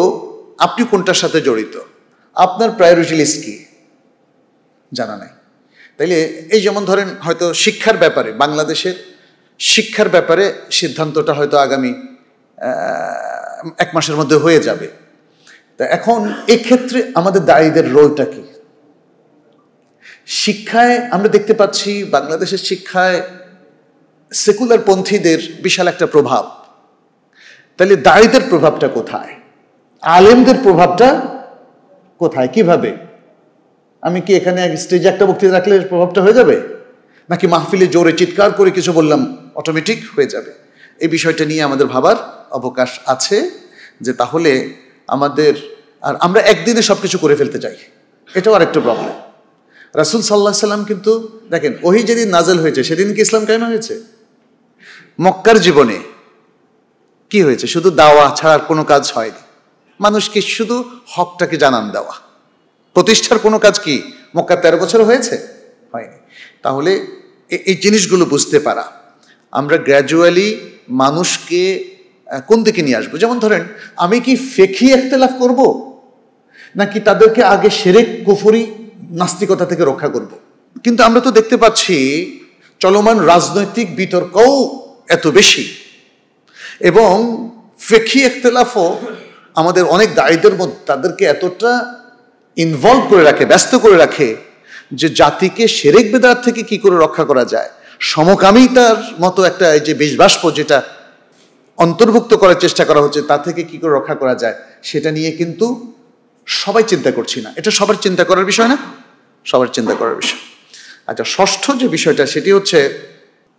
আপনি কোনটার সাথে জড়িত, আপনার প্রায়োরিটি লিস্ট কি জানা নাই। তাইলে এই যেমন ধরেন হয়তো শিক্ষার ব্যাপারে, বাংলাদেশের শিক্ষার ব্যাপারে সিদ্ধান্তটা হয়তো আগামী 1 মাসের মধ্যে হয়ে যাবে। তা এখন এক্ষেত্রে আমাদের দায়ীদের রোলটা কি? শিক্ষায় আমরা দেখতে পাচ্ছি বাংলাদেশের শিক্ষায় সেকুলার পন্থীদের বিশাল একটা প্রভাব। তাহলে দায়ীদের প্রভাবটা কোথায়, আলেমদের প্রভাবটা কোথায়, কিভাবে? আমি কি এখানে স্টেজে একটা বক্তৃতা রাখলে প্রভাবটা হয়ে যাবে, নাকি মাহফিলে জোরে চিৎকার করে কিছু বললাম অটোমেটিক হয়ে যাবে? এই বিষয়টা নিয়ে আমাদের ভাবার অবকাশ আছে, যে তাহলে আমাদের আর আমরা একদিনে সব কিছু করে ফেলতে চাই, এটাও আরেকটা প্রবলেম। রাসূল সাল্লাল্লাহু আলাইহি সাল্লাম কিন্তু দেখেন, ওহী যেদিন নাজেল হয়েছে সেদিন কি ইসলাম কায়েম হয়েছে? মক্কার জীবনে কি হয়েছে? শুধু দাওয়া ছাড়া কোনো কাজ হয়নি। মানুষকে শুধু হকটাকে জানান দেওয়া, প্রতিষ্ঠার কোনো কাজ কি মক্কা 13 বছর হয়েছে? হয়নি। তাহলে এই জিনিসগুলো বুঝতে পারা, আমরা গ্র্যাজুয়ালি মানুষকে কোন দিকে নিয়ে আসবো। যেমন ধরেন, আমি কি ফিকহি ইখতিলাফ করব, নাকি তাদেরকে আগে শিরক, কুফরি, নাস্তিকতা থেকে রক্ষা করব? কিন্তু আমরা তো দেখতে পাচ্ছি চলমান রাজনৈতিক বিতর্কও এত বেশি, এবং ফিকহি ইখতিলাফও আমাদের অনেক দায়ীদের মধ্যে তাদেরকে এতটা ইনভলভ করে রাখে, ব্যস্ত করে রাখে, যে জাতিকে শিরক বিদআত থেকে কি করে রক্ষা করা যায়, সমকামিতার মতো একটা এই যে বিষবাষ্প যেটা অন্তর্ভুক্ত করার চেষ্টা করা হচ্ছে, তা থেকে কি করে রক্ষা করা যায়, সেটা নিয়ে কিন্তু সবাই চিন্তা করছি না। এটা সবার চিন্তা করার বিষয় না? সবার চিন্তা করার বিষয়। আচ্ছা, ষষ্ঠ যে বিষয়টা সেটি হচ্ছে,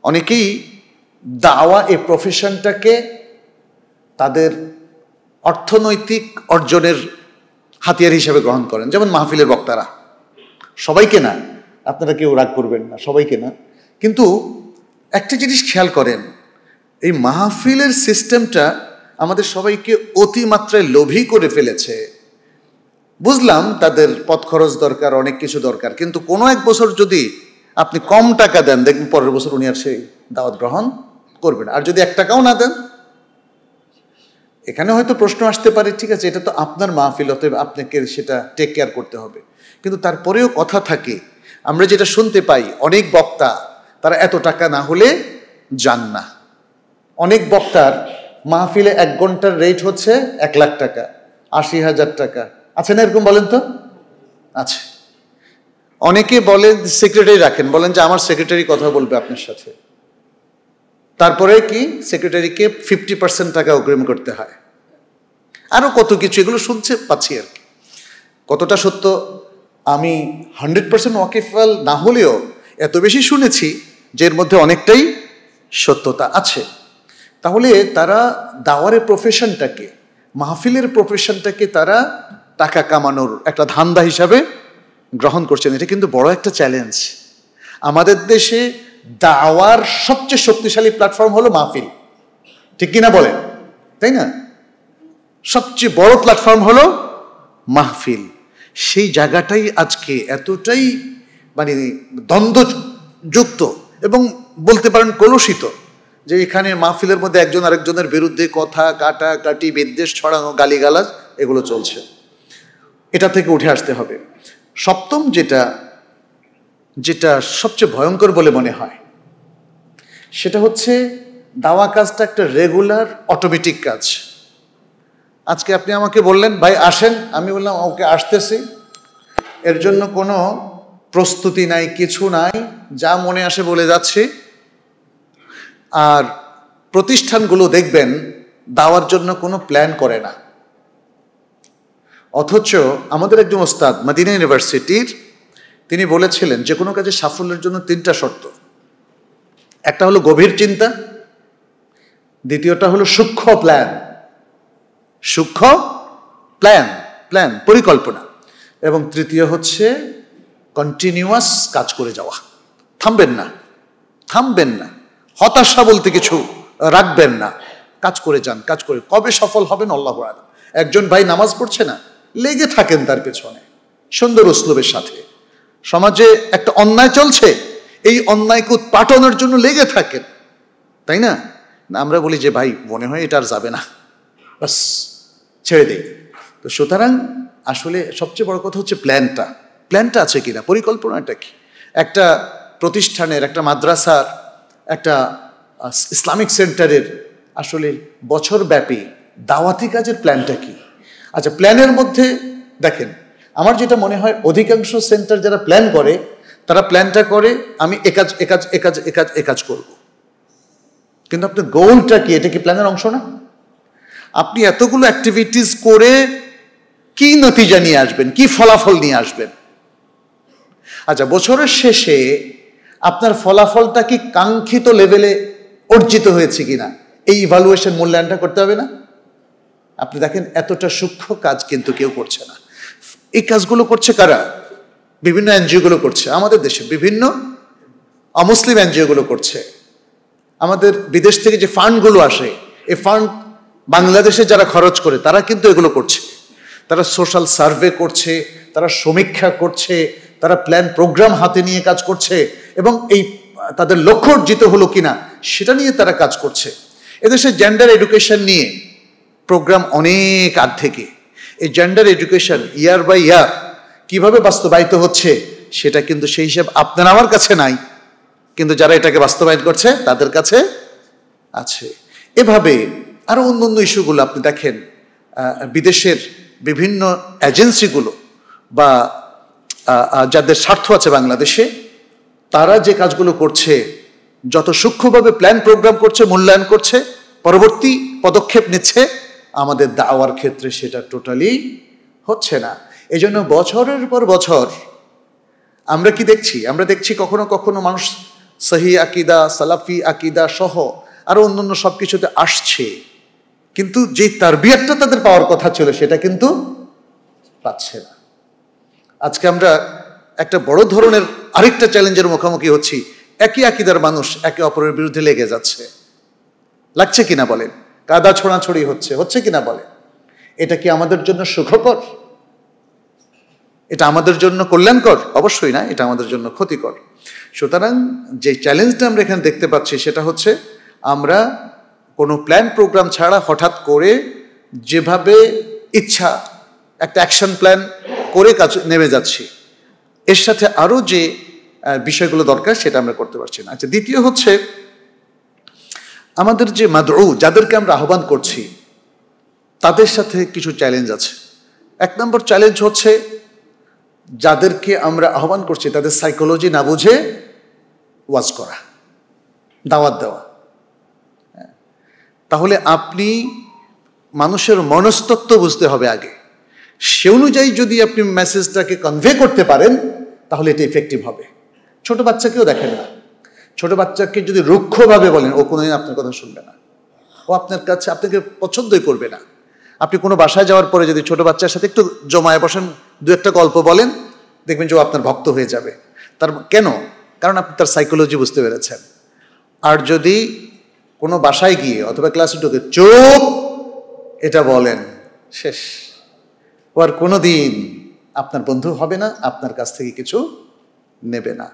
অনেকেই দাওয়া এই প্রফেশনটাকে তাদের অর্থনৈতিক অর্জনের হাতিয়ার হিসেবে গ্রহণ করেন। যেমন মাহফিলের বক্তারা, সবাইকে না, আপনারা কেউ রাগ করবেন না, সবাইকে না, কিন্তু একটা জিনিস খেয়াল করেন, এই মাহফিলের সিস্টেমটা আমাদের সবাইকে অতিমাত্রায় লোভী করে ফেলেছে। বুঝলাম তাদের পথ খরচ দরকার, অনেক কিছু দরকার, কিন্তু কোনো এক বছর যদি আপনি কম টাকা দেন, দেখবেন পরের বছর উনি আর সেই দাওয়াত গ্রহণ করবেন। আর যদি 1 টাকাও না দেন, এখানে হয়তো প্রশ্ন আসতে পারে, ঠিক আছে এটা তো আপনার মাহফিল, অতএব আপনাকে সেটা টেক কেয়ার করতে হবে। কিন্তু তারপরেও কথা থাকে, আমরা যেটা শুনতে পাই, অনেক বক্তা তারা এত টাকা না হলে যান না। অনেক বক্তার মাহফিলে 1 ঘন্টার রেট হচ্ছে 1 লাখ টাকা, 80,000 টাকা। আছে না এরকম? বলেন তো। আছে। অনেকে বলেন সেক্রেটারি রাখেন, বলেন যে আমার সেক্রেটারি কথা বলবে আপনার সাথে, তারপরে কি সেক্রেটারিকে 50% টাকা অগ্রিম করতে হয়, আরো কত কিছু, এগুলো শুনছে পাচ্ছি আর কি। কতটা সত্য আমি 100% ওয়াকিফাল না হলেও এত বেশি শুনেছি যে এর মধ্যে অনেকটাই সত্যতা আছে। তাহলে তারা দাওয়ারের প্রফেশনটাকে, মাহফিলের প্রফেশনটাকে তারা টাকা কামানোর একটা ধান্দা হিসাবে গ্রহণ করছেন। এটা কিন্তু বড় একটা চ্যালেঞ্জ। আমাদের দেশে দাওয়ার সবচেয়ে শক্তিশালী প্ল্যাটফর্ম হলো মাহফিল, ঠিক কিনা বলেন, তাই না? সবচেয়ে বড় প্ল্যাটফর্ম হলো মাহফিল। সেই জায়গাটাই আজকে এতটাই মানে দ্বন্দ্বযুক্ত এবং বলতে পারেন কলুষিত, যে এখানে মাহফিলের মধ্যে একজন আরেকজনের বিরুদ্ধে কথা কাটাকাটি, বিদ্বেষ ছড়ানো, গালিগালাজ এগুলো চলছে। এটা থেকে উঠে আসতে হবে। সপ্তম যেটা সবচেয়ে ভয়ঙ্কর বলে মনে হয়, সেটা হচ্ছে দাওয়া কাজটা একটা রেগুলার অটোমেটিক কাজ। আজকে আপনি আমাকে বললেন ভাই আসেন, আমি বললাম ওকে আসতেছি, এর জন্য কোনো প্রস্তুতি নাই, কিছু নাই, যা মনে আসে বলে যাচ্ছি। আর প্রতিষ্ঠানগুলো দেখবেন দাওয়ার জন্য কোনো প্ল্যান করে না। অথচ আমাদের একজন ওস্তাদ মদিনা ইউনিভার্সিটির, তিনি বলেছিলেন যে কোনো কাজে সাফল্যের জন্য 3টা শর্ত। একটা হলো গভীর চিন্তা, দ্বিতীয়টা হলো সূক্ষ্ম প্ল্যান পরিকল্পনা, এবং তৃতীয় হচ্ছে কন্টিনিউয়াস কাজ করে যাওয়া। থামবেন না, হতাশা বলতে কিছু রাখবেন না, কাজ করে যান, কাজ করে। কবে সফল হবেন আল্লাহু আ'লাম। একজন ভাই নামাজ পড়ছে না, লেগে থাকেন তার পেছনে সুন্দর উসলুবের সাথে। সমাজে একটা অন্যায় চলছে, এই অন্যায়কে উৎপাটনের জন্য লেগে থাকেন, তাই না? আমরা বলি যে ভাই মনে হয় এটা আর যাবে না, বাস ছেড়ে দেই। তো সুতরাং আসলে সবচেয়ে বড় কথা হচ্ছে প্ল্যানটা আছে কিনা, পরিকল্পনাটা কি। একটা প্রতিষ্ঠানের, একটা মাদ্রাসার, একটা ইসলামিক সেন্টারের আসলে বছরব্যাপী দাওয়াতি কাজের প্ল্যানটা কি? আচ্ছা, প্ল্যানের মধ্যে দেখেন, আমার যেটা মনে হয় অধিকাংশ সেন্টার যারা প্ল্যান করে, তারা প্ল্যানটা করে আমি এ কাজ করব। কিন্তু আপনার গোলটা কি? এটা কি প্ল্যানের অংশ না? আপনি এতগুলো অ্যাক্টিভিটিস করে কি নতিজা নিয়ে আসবেন, কি ফলাফল নিয়ে আসবেন? আচ্ছা, বছরের শেষে আপনার ফলাফলটা কি কাঙ্ক্ষিত লেভেলে অর্জিত হয়েছে কিনা, এই ইভালুয়েশন, মূল্যায়নটা করতে হবে না? আপনি দেখেন এতটা সূক্ষ্ম কাজ কিন্তু কেউ করছে না। এই কাজগুলো করছে কারা? বিভিন্ন এনজিওগুলো করছে, আমাদের দেশে বিভিন্ন অমুসলিম এনজিওগুলো করছে। আমাদের বিদেশ থেকে যে ফান্ডগুলো আসে, এই ফান্ড বাংলাদেশে যারা খরচ করে তারা কিন্তু এগুলো করছে। তারা সোশ্যাল সার্ভে করছে, তারা সমীক্ষা করছে, তারা প্ল্যান প্রোগ্রাম হাতে নিয়ে কাজ করছে, এবং এই তাদের লক্ষ্য অর্জিত হলো কিনা সেটা নিয়ে তারা কাজ করছে। এদেশে জেন্ডার এডুকেশন নিয়ে প্রোগ্রাম অনেক আগ থেকে। এই জেন্ডার এডুকেশন ইয়ার বাই ইয়ার কিভাবে বাস্তবায়িত হচ্ছে সেটা কিন্তু সেই হিসাব আপনার আমার কাছে নাই, কিন্তু যারা এটাকে বাস্তবায়ন করছে তাদের কাছে আছে। এভাবে আরো অন্য ইস্যুগুলো আপনি দেখেন, বিদেশের বিভিন্ন এজেন্সিগুলো বা যাদের স্বার্থ আছে বাংলাদেশে, তারা যে কাজগুলো করছে, যত সূক্ষ্মভাবে প্ল্যান প্রোগ্রাম করছে, মূল্যায়ন করছে, পরবর্তী পদক্ষেপ নিচ্ছে, আমাদের দাওয়ার ক্ষেত্রে সেটা টোটালি হচ্ছে না। এই জন্য বছরের পর বছর আমরা কি দেখছি? আমরা দেখছি কখনো কখনো মানুষ সহি আকিদা, সালাফি আকিদা সহ আরো অন্যান্য সব কিছুতে আসছে, কিন্তু যে তারবিয়াতটা তাদের পাওয়ার কথা ছিল সেটা কিন্তু পাচ্ছে না। আজকে আমরা একটা বড় ধরনের আরেকটা চ্যালেঞ্জের মুখোমুখি হচ্ছি। একই আকিদার মানুষ একে অপরের বিরুদ্ধে লেগে যাচ্ছে, লাগছে কিনা বলেন? কাদা ছোড়াছড়ি হচ্ছে কিনা বলেন? এটা কি আমাদের জন্য সুখকর? এটা আমাদের জন্য কল্যাণকর? অবশ্যই না, এটা আমাদের জন্য ক্ষতিকর। সুতরাং যে চ্যালেঞ্জটা আমরা এখানে দেখতে পাচ্ছি সেটা হচ্ছে, আমরা কোনো প্ল্যান প্রোগ্রাম ছাড়া হঠাৎ করে যেভাবে ইচ্ছা একটা অ্যাকশন প্ল্যান করে কাজ নেমে যাচ্ছি, এর সাথে আরও যে বিষয়গুলো দরকার সেটা আমরা করতে পারছি না। আচ্ছা, দ্বিতীয় হচ্ছে আমাদের যে মাদউ, যাদেরকে আমরা আহ্বান করছি, তাদের সাথে কিছু চ্যালেঞ্জ আছে। 1 নম্বর চ্যালেঞ্জ হচ্ছে, যাদেরকে আমরা আহ্বান করছি তাদের সাইকোলজি না বুঝে ওয়াজ করা, দাওয়াত দেওয়া। তাহলে আপনি মানুষের মনস্তত্ত্ব বুঝতে হবে আগে, সে অনুযায়ী যদি আপনি মেসেজটাকে কনভে করতে পারেন তাহলে এটা ইফেক্টিভ হবে। ছোট বাচ্চাকেও দেখেন না, ছোট বাচ্চাকে যদি রুক্ষভাবে বলেন, ও কোনোদিন আপনার কথা শুনবে না, ও আপনার কাছে আপনাকে পছন্দই করবে না। আপনি কোনো বাসায় যাওয়ার পরে যদি ছোট বাচ্চার সাথে একটু জমায়ে বসেন, 2-একটা গল্প বলেন, দেখবেন যে ও আপনার ভক্ত হয়ে যাবে। তার কেন? কারণ আপনি তার সাইকোলজি বুঝতে পেরেছেন। আর যদি কোনো বাসায় গিয়ে অথবা ক্লাসে ঢুকে চুপ এটা বলেন, শেষ। ও আর কোনো দিন আপনার বন্ধু হবে না, আপনার কাছ থেকে কিছু নেবে না।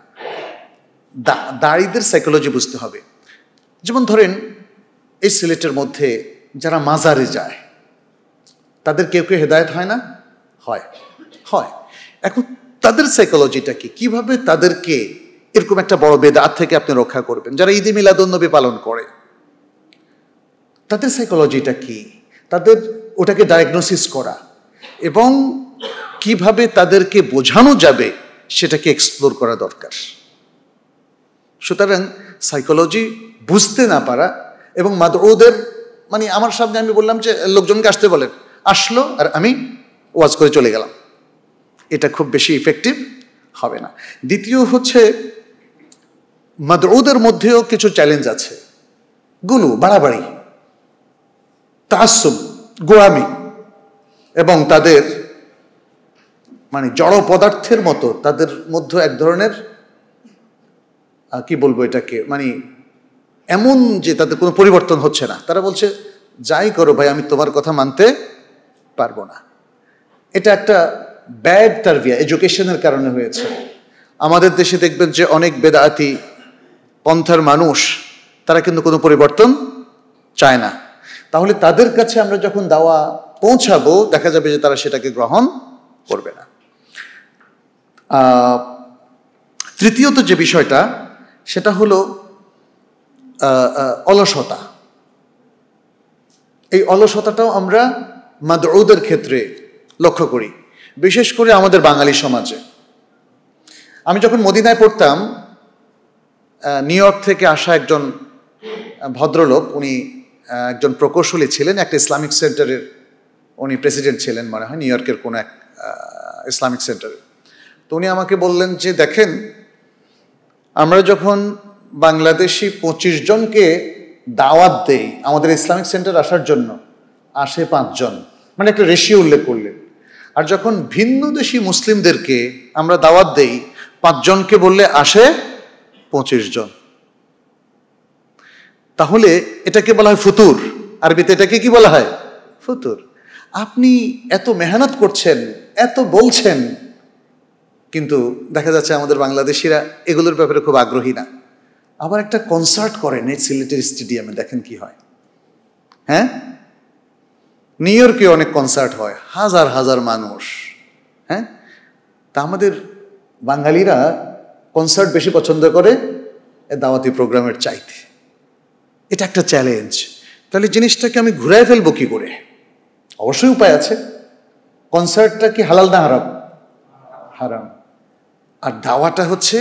দাড়িদের সাইকোলজি বুঝতে হবে। যেমন ধরেন এই সিলেটের মধ্যে যারা মাজারে যায় তাদের কেউ কেউ হেদায়েত হয় না? হয়। এখন তাদের সাইকোলজিটা কি, কিভাবে তাদেরকে এরকম একটা বড় বেদাত থেকে আপনি রক্ষা করবেন? যারা ঈদে মিলাদুন্নবী পালন করে তাদের সাইকোলজিটা কি, তাদের ওটাকে ডায়াগনোসিস করা এবং কিভাবে তাদেরকে বোঝানো যাবে সেটাকে এক্সপ্লোর করা দরকার। সুতরাং সাইকোলজি বুঝতে না পারা এবং মাদউদের মানে আমার সামনে আমি বললাম যে লোকজনকে আসতে বলেন, আসলো আর আমি ওয়াজ করে চলে গেলাম, এটা খুব বেশি ইফেক্টিভ হবে না। দ্বিতীয় হচ্ছে মাদউদের মধ্যেও কিছু চ্যালেঞ্জ আছে, গুলু, বাড়াবাড়ি, তাআসসুব, গোড়ামি এবং তাদের মানে জড় পদার্থের মতো তাদের মধ্যে এক ধরনের কি বলবো এটাকে, মানে এমন যে তাদের কোনো পরিবর্তন হচ্ছে না। তারা বলছে যাই করো ভাই, আমি তোমার কথা মানতে পারবো না। এটা একটা ব্যাড তারবিয়া, এডুকেশনের কারণে হয়েছে। আমাদের দেশে দেখবেন যে অনেক বেদাতি পন্থার মানুষ, তারা কিন্তু কোনো পরিবর্তন চায় না। তাহলে তাদের কাছে আমরা যখন দাওয়া পৌঁছাবো দেখা যাবে যে তারা সেটাকে গ্রহণ করবে না। তৃতীয়ত যে বিষয়টা সেটা হলো অলসতা। এই অলসতাটাও আমরা মাদউদের ক্ষেত্রে লক্ষ্য করি, বিশেষ করে আমাদের বাঙালি সমাজে। আমি যখন মদিনায় পড়তাম, নিউ ইয়র্ক থেকে আসা একজন ভদ্রলোক, উনি একজন প্রকৌশলী ছিলেন, একটা ইসলামিক সেন্টারের উনি প্রেসিডেন্ট ছিলেন মনে হয়, নিউ ইয়র্কের কোনো এক ইসলামিক সেন্টারে। তো উনি আমাকে বললেন যে দেখেন, আমরা যখন বাংলাদেশি 25 জনকে দাওয়াত দেই আমাদের ইসলামিক সেন্টার আসার জন্য, আসে 5 জন, মানে একটা রেশিও উল্লেখ করলেন। আর যখন ভিন্ন দেশি মুসলিমদেরকে আমরা দাওয়াত দেই 5 জনকে বললে আসে 25 জন। তাহলে এটাকে বলা হয় ফুতুর, আরবিতে এটাকে কি বলা হয়? ফুতুর। আপনি এত মেহনত করছেন, এত বলছেন, কিন্তু দেখা যাচ্ছে আমাদের বাংলাদেশিরা এগুলোর ব্যাপারে খুব আগ্রহী না। আবার একটা কনসার্ট করেন এই সিলেটের স্টেডিয়ামে, দেখেন কি হয়। হ্যাঁ, নিউ ইয়র্কে অনেক কনসার্ট হয়, হাজার হাজার মানুষ। হ্যাঁ, তা আমাদের বাঙালিরা কনসার্ট বেশি পছন্দ করে দাওয়াতি প্রোগ্রামের চাইতে। এটা একটা চ্যালেঞ্জ। তাহলে জিনিসটাকে আমি ঘুরাই ফেলবো কি করে? অবশ্যই উপায় আছে। কনসার্টটা কি হালাল না হারাম? হারাম। আর দাওয়াটা হচ্ছে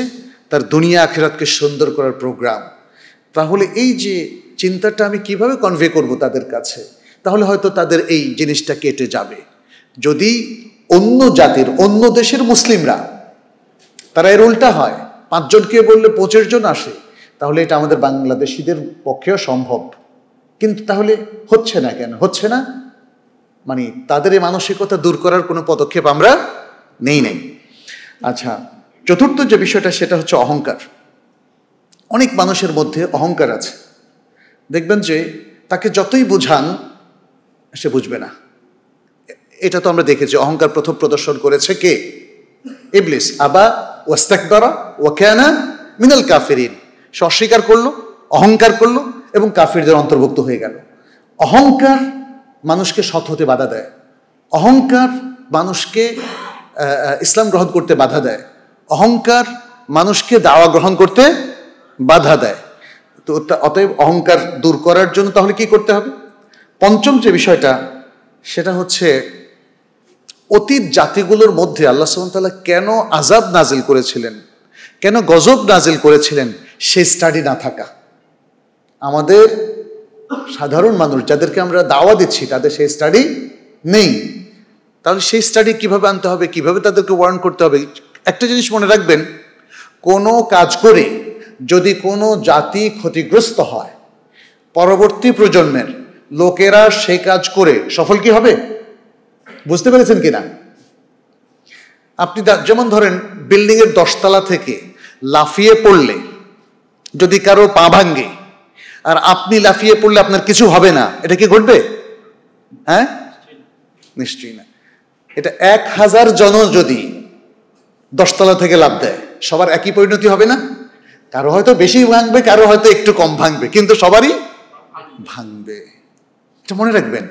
তার দুনিয়া আখিরাতকে সুন্দর করার প্রোগ্রাম। তাহলে এই যে চিন্তাটা আমি কিভাবে কনভে করব তাদের কাছে, তাহলে হয়তো তাদের এই জিনিসটা কেটে যাবে। যদি অন্য জাতির, অন্য দেশের মুসলিমরা তারা এর উল্টা হয়, 5 জনকে বললে 25 জন আসে, তাহলে এটা আমাদের বাংলাদেশিদের পক্ষেও সম্ভব। কিন্তু তাহলে হচ্ছে না কেন? হচ্ছে না মানে তাদের এই মানসিকতা দূর করার কোনো পদক্ষেপ আমরা নেই। আচ্ছা, চতুর্থ যে বিষয়টা সেটা হচ্ছে অহংকার। অনেক মানুষের মধ্যে অহংকার আছে, দেখবেন যে তাকে যতই বুঝান সে বুঝবে না। এটা তো আমরা দেখেছি, অহংকার প্রথম প্রদর্শন করেছে কে? ইবলিস। আবা ওয়াস্তাকবারা ওয়া কানা মিনাল কাফিরিন। সে অস্বীকার করলো, অহংকার করলো এবং কাফিরদের অন্তর্ভুক্ত হয়ে গেল। অহংকার মানুষকে সৎ হতে বাধা দেয়, অহংকার মানুষকে ইসলাম গ্রহণ করতে বাধা দেয়, অহংকার মানুষকে দাওয়া গ্রহণ করতে বাধা দেয়। তো অতএব অহংকার দূর করার জন্য তাহলে কি করতে হবে? পঞ্চম যে বিষয়টা সেটা হচ্ছে অতীত জাতিগুলোর মধ্যে আল্লাহ সুবহানাহু ওয়া তাআলা কেন আযাব নাজিল করেছিলেন, কেন গজব নাজিল করেছিলেন, সেই স্টাডি না থাকা। আমাদের সাধারণ মানুষ যাদেরকে আমরা দাওয়া দিচ্ছি তাদের সেই স্টাডি নেই। তাহলে সেই স্টাডি কিভাবে আনতে হবে, কিভাবে তাদেরকে ওয়ার্ন করতে হবে? একটা জিনিস মনে রাখবেন, কোনো কাজ করে যদি কোনো জাতি ক্ষতিগ্রস্ত হয়, পরবর্তী প্রজন্মের লোকেরা সেই কাজ করে সফল কি হবে? বুঝতে পেরেছেন কিনা? আপনি যেমন ধরেন বিল্ডিং এর 10 তলা থেকে লাফিয়ে পড়লে যদি কারো পা ভাঙ্গে আর আপনি লাফিয়ে পড়লে আপনার কিছু হবে না, এটা কি ঘটবে? হ্যাঁ, নিশ্চয়ই না। এটা 1000 জন যদি 10 তলা থেকে লাফ দেয়, সবার একই পরিণতি হবে না? কারো হয়তো বেশি ভাঙবে, কারো হয়তো একটু কম ভাঙবে, কিন্তু সবারই ভাঙবে। এটা মনে রাখবেন।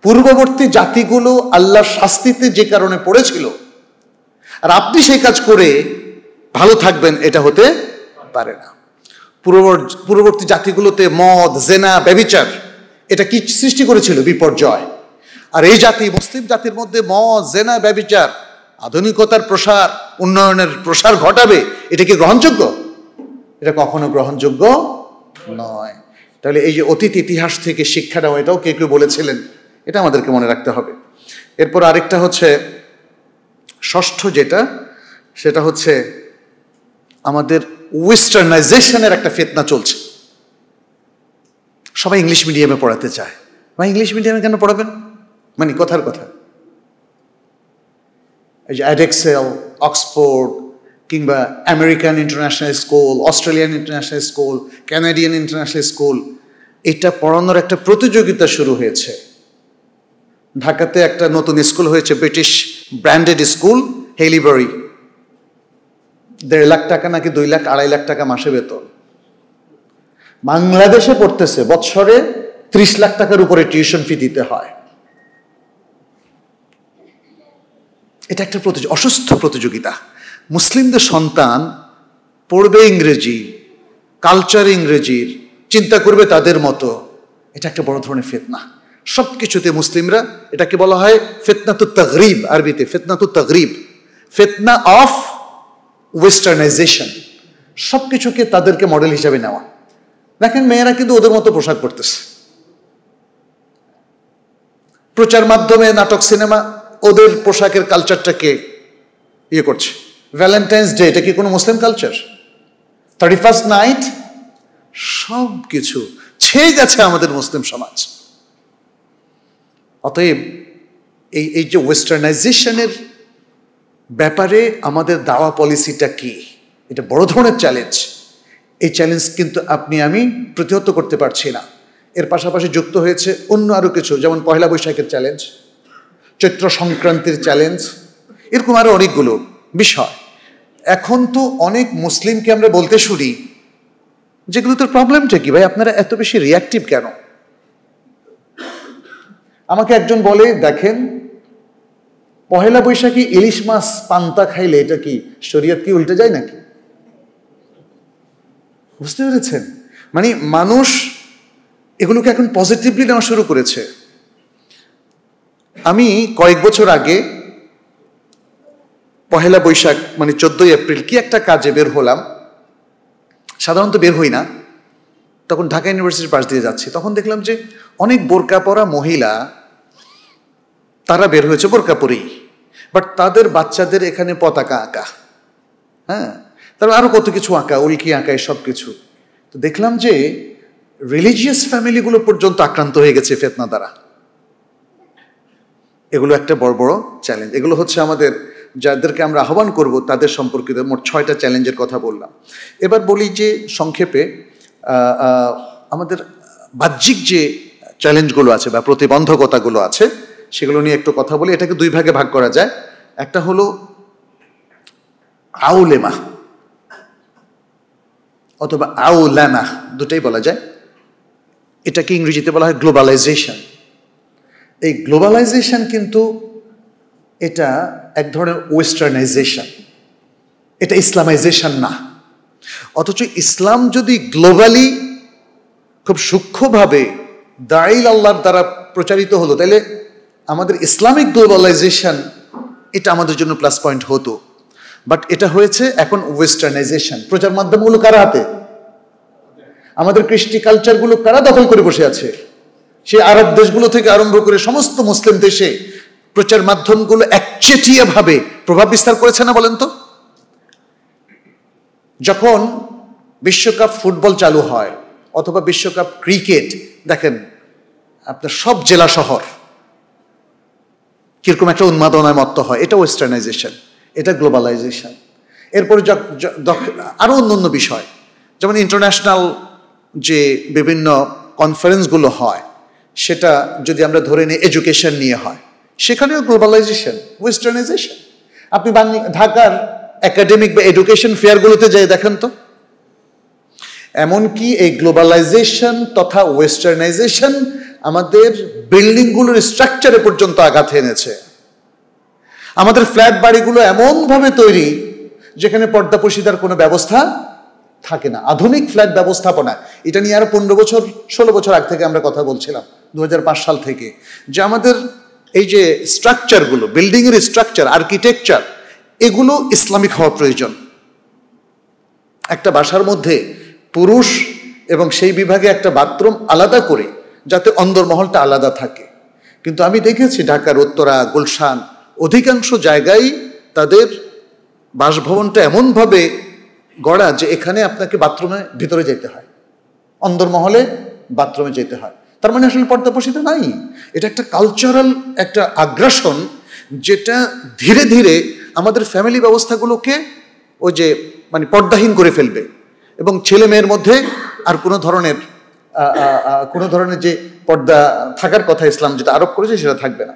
পূর্ববর্তী জাতিগুলো আল্লাহর শাস্তিতে যে কারণে পড়েছিল, আর আপনি সেই কাজ করে ভালো থাকবেন, এটা হতে পারে না। পূর্ববর্তী জাতিগুলোতে মদ, জেনা, ব্যভিচার এটা কি সৃষ্টি করেছিল? বিপর্যয়। আর এই জাতি, মুসলিম জাতির মধ্যে মদ, জেনা, ব্যভিচার আধুনিকতার প্রসার, উন্নয়নের প্রসার ঘটাবে, এটা কি গ্রহণযোগ্য? এটা কখনো গ্রহণযোগ্য নয়। তাহলে এই যে অতীত ইতিহাস থেকে শিক্ষা নেওয়া, এটাও কেউ কেউ বলেছিলেন, এটা আমাদেরকে মনে রাখতে হবে। এরপর আরেকটা হচ্ছে ষষ্ঠ যেটা, সেটা হচ্ছে আমাদের ওয়েস্টার্নাইজেশনের একটা ফিতনা চলছে। সবাই ইংলিশ মিডিয়ামে পড়াতে চায়। বা ইংলিশ মিডিয়ামে কেন পড়াবেন? মানে কথার কথা, এই যে অ্যাডেক্সেল, অক্সফোর্ড, কিংবা American international school, Australian international school, Canadian international school, এটা পড়ানোর একটা প্রতিযোগিতা শুরু হয়েছে। ঢাকাতে একটা নতুন স্কুল হয়েছে, ব্রিটিশ ব্র্যান্ডেড স্কুল, হেলিবারি। 1.5 লাখ টাকা নাকি 2 লাখ 2.5 লাখ টাকা মাসে বেতন। বাংলাদেশে পড়তেছে, বৎসরে 30 লাখ টাকার উপরে টিউশন ফি দিতে হয়। এটা একটা অসুস্থ প্রতিযোগিতা। মুসলিমদের সন্তান পড়বে ইংরেজি, কালচার ইংরেজির, চিন্তা করবে তাদের মতো, এটা একটা বড় ধরনের ফিতনা। সব কিছুতে মুসলিমরা, এটাকে বলা হয় ফিতনাতুত তাগরিব, আরবিতে ফিতনাতুত তাগরিব, ফিতনা অফ ওয়েস্টার্নাইজেশন। সব কিছুকে তাদেরকে মডেল হিসাবে নেওয়া। দেখেন, মেয়েরা কিন্তু ওদের মতো পোশাক পরতেছে, প্রচার মাধ্যমে, নাটক, সিনেমা ওদের পোশাকের কালচারটাকে ইয়ে করছে। ভ্যালেন্টাইন্স ডে, এটা কি কোনো মুসলিম কালচার? 31st নাইট, সব কিছু ছেয়ে গেছে আমাদের মুসলিম সমাজ। অতএব এই যে ওয়েস্টার্নাইজেশনের ব্যাপারে আমাদের দাওয়া পলিসিটা কি, এটা বড় ধরনের চ্যালেঞ্জ। এই চ্যালেঞ্জ কিন্তু আপনি আমি প্রতিহত করতে পারছি না। এর পাশাপাশি যুক্ত হয়েছে অন্য আরো কিছু, যেমন পয়লা বৈশাখের চ্যালেঞ্জ, চৈত্র সংক্রান্তির চ্যালেঞ্জ, এরকম আরো অনেকগুলো বিষয়। এখন তো অনেক মুসলিমকে আমরা বলতে শুনি, যেগুলো তোর প্রবলেমটা কি ভাই, আপনারা এত বেশি রিয়াক্টিভ কেন? আমাকে একজন বলে, দেখেন, পহেলা বৈশাখী ইলিশ মাছ পান্তা খাইলে এটা কি শরীয়ত কি উল্টে যায় নাকি? বুঝতে পেরেছেন? মানে মানুষ এগুলোকে এখন পজিটিভলি নেওয়া শুরু করেছে। আমি কয়েক বছর আগে পহেলা বৈশাখ মানে 14ই এপ্রিল কি একটা কাজে বের হলাম। সাধারণত বের হই না, তখন ঢাকা ইউনিভার্সিটির পাশ দিয়ে যাচ্ছি, তখন দেখলাম যে অনেক বোরকা পরা মহিলা, তারা বের হয়েছে বোরকা পরেই, বাট তাদের বাচ্চাদের এখানে পতাকা আঁকা, হ্যাঁ, তারপর আরো কত কিছু আঁকা, উল্কি আঁকা, সব কিছু। তো দেখলাম যে রিলিজিয়াস ফ্যামিলিগুলো পর্যন্ত আক্রান্ত হয়ে গেছে ফিতনা দ্বারা। এগুলো একটা বড় বড় চ্যালেঞ্জ। এগুলো হচ্ছে আমাদের, যাদেরকে আমরা আহ্বান করব তাদের সম্পর্কিত মোট 6টা চ্যালেঞ্জের কথা বললাম। এবার বলি যে সংক্ষেপে আমাদের বাহ্যিক যে চ্যালেঞ্জগুলো আছে বা প্রতিবন্ধকতাগুলো আছে, সেগুলো নিয়ে একটু কথা বলি। এটাকে 2 ভাগে ভাগ করা যায়। একটা হলো আউলেমা অথবা আউলামা, দুটাই বলা যায়। এটাকে ইংরেজিতে বলা হয় গ্লোবালাইজেশন। এই গ্লোবালাইজেশন কিন্তু এটা এক ধরনের ওয়েস্টার্নাইজেশন, এটা ইসলামাইজেশন না। অথচ ইসলাম যদি গ্লোবালি খুব সূক্ষ্মভাবে দাঁড়িল আল্লাহর দ্বারা প্রচারিত হলো, তাহলে আমাদের ইসলামিক গ্লোবালাইজেশন এটা আমাদের জন্য প্লাস পয়েন্ট হতো। বাট এটা হয়েছে এখন ওয়েস্টার্নাইজেশন। প্রচার মাধ্যমগুলো কারা হাতে? আমাদের কৃষ্টি কালচারগুলো কারা দখল করে বসে আছে? সে আরব দেশগুলো থেকে আরম্ভ করে সমস্ত মুসলিম দেশে প্রচার মাধ্যমগুলো একচেটিয়া ভাবে প্রভাব বিস্তার করেছে না, বলেন তো? যখন বিশ্বকাপ ফুটবল চালু হয় অথবা বিশ্বকাপ ক্রিকেট, দেখেন আপনার সব জেলা শহর কিরকম একটা উন্মাদনায় মত্ত হয়। এটা ওয়েস্টার্নাইজেশন, এটা গ্লোবালাইজেশন। এরপরে আরও অন্য বিষয়, যেমন ইন্টারন্যাশনাল যে বিভিন্ন কনফারেন্সগুলো হয়, সেটা যদি আমরা ধরে নিই এডুকেশন নিয়ে হয়, সেখানেও গ্লোবালাইজেশন, ওয়েস্টার্নাইজেশন। আপনি ঢাকার একাডেমিক বা এডুকেশন ফেয়ারগুলোতে যাই দেখেন তো, এমনকি এই গ্লোবালাইজেশন তথা ওয়েস্টার্নাইজেশন আমাদের বিল্ডিংগুলোর স্ট্রাকচারে পর্যন্ত আঘাত এনেছে। আমাদের ফ্ল্যাট বাড়িগুলো এমনভাবে তৈরি যেখানে পর্দা পর্দার কোনো ব্যবস্থা থাকে না। আধুনিক ফ্ল্যাট ব্যবস্থাপনা, এটা নিয়ে আরো 15 বছর 16 বছর আগ থেকে আমরা কথা বলছিলাম, 2005 সাল থেকে, যে আমাদের এই যে স্ট্রাকচারগুলো, বিল্ডিংয়ের স্ট্রাকচার, আর্কিটেকচার, এগুলো ইসলামিক হওয়া প্রয়োজন। একটা বাসার মধ্যে পুরুষ এবং সেই বিভাগে একটা বাথরুম আলাদা করে, যাতে অন্দরমহলটা আলাদা থাকে। কিন্তু আমি দেখেছি ঢাকার উত্তরা, গুলশান, অধিকাংশ জায়গায় তাদের বাসভবনটা এমনভাবে গড়া যে এখানে আপনাকে বাথরুমে ভিতরে যেতে হয়, অন্দরমহলে বাথরুমে যেতে হয়। তার মানে আসলে পর্দা প্রসিদ্ধ নাই। এটা একটা কালচারাল একটা আগ্রাসন, যেটা ধীরে ধীরে আমাদের ফ্যামিলি ব্যবস্থাগুলোকে ওই যে মানে পর্দাহীন করে ফেলবে, এবং ছেলে মেয়ের মধ্যে আর কোনো ধরনের যে পর্দা থাকার কথা ইসলাম যেটা আরোপ করেছে সেটা থাকবে না।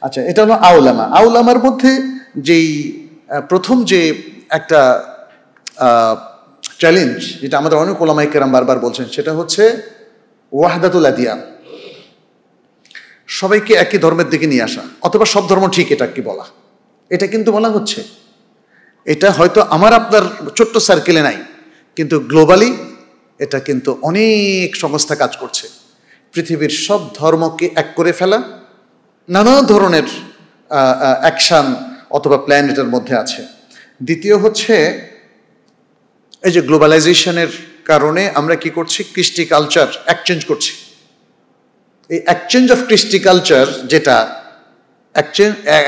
আচ্ছা, এটা হলো আউলামা। আউলামার মধ্যে যেই প্রথম যে একটা চ্যালেঞ্জ, যেটা আমাদের অনেক ওলামায়ে কেরাম বারবার বলছেন, সেটা হচ্ছে ওয়াহদাতুল আদিয়ান, সবাইকে একই ধর্মের দিকে নিয়ে আসা, অথবা সব ধর্ম ঠিক, এটা কি বলা, এটা কিন্তু বলা হচ্ছে। এটা হয়তো আমার আপনার ছোট্ট সার্কেলে নাই, কিন্তু গ্লোবালি এটা কিন্তু অনেক সংস্থা কাজ করছে। পৃথিবীর সব ধর্মকে এক করে ফেলা, নানা ধরনের অ্যাকশন অথবা প্ল্যান এটার মধ্যে আছে। দ্বিতীয় হচ্ছে এই যে গ্লোবালাইজেশনের কারণে আমরা কি করছি, কৃষ্টি কালচার এক্সচেঞ্জ করছি। এই এক্সচেঞ্জ অফ কৃষ্টি কালচার, যেটা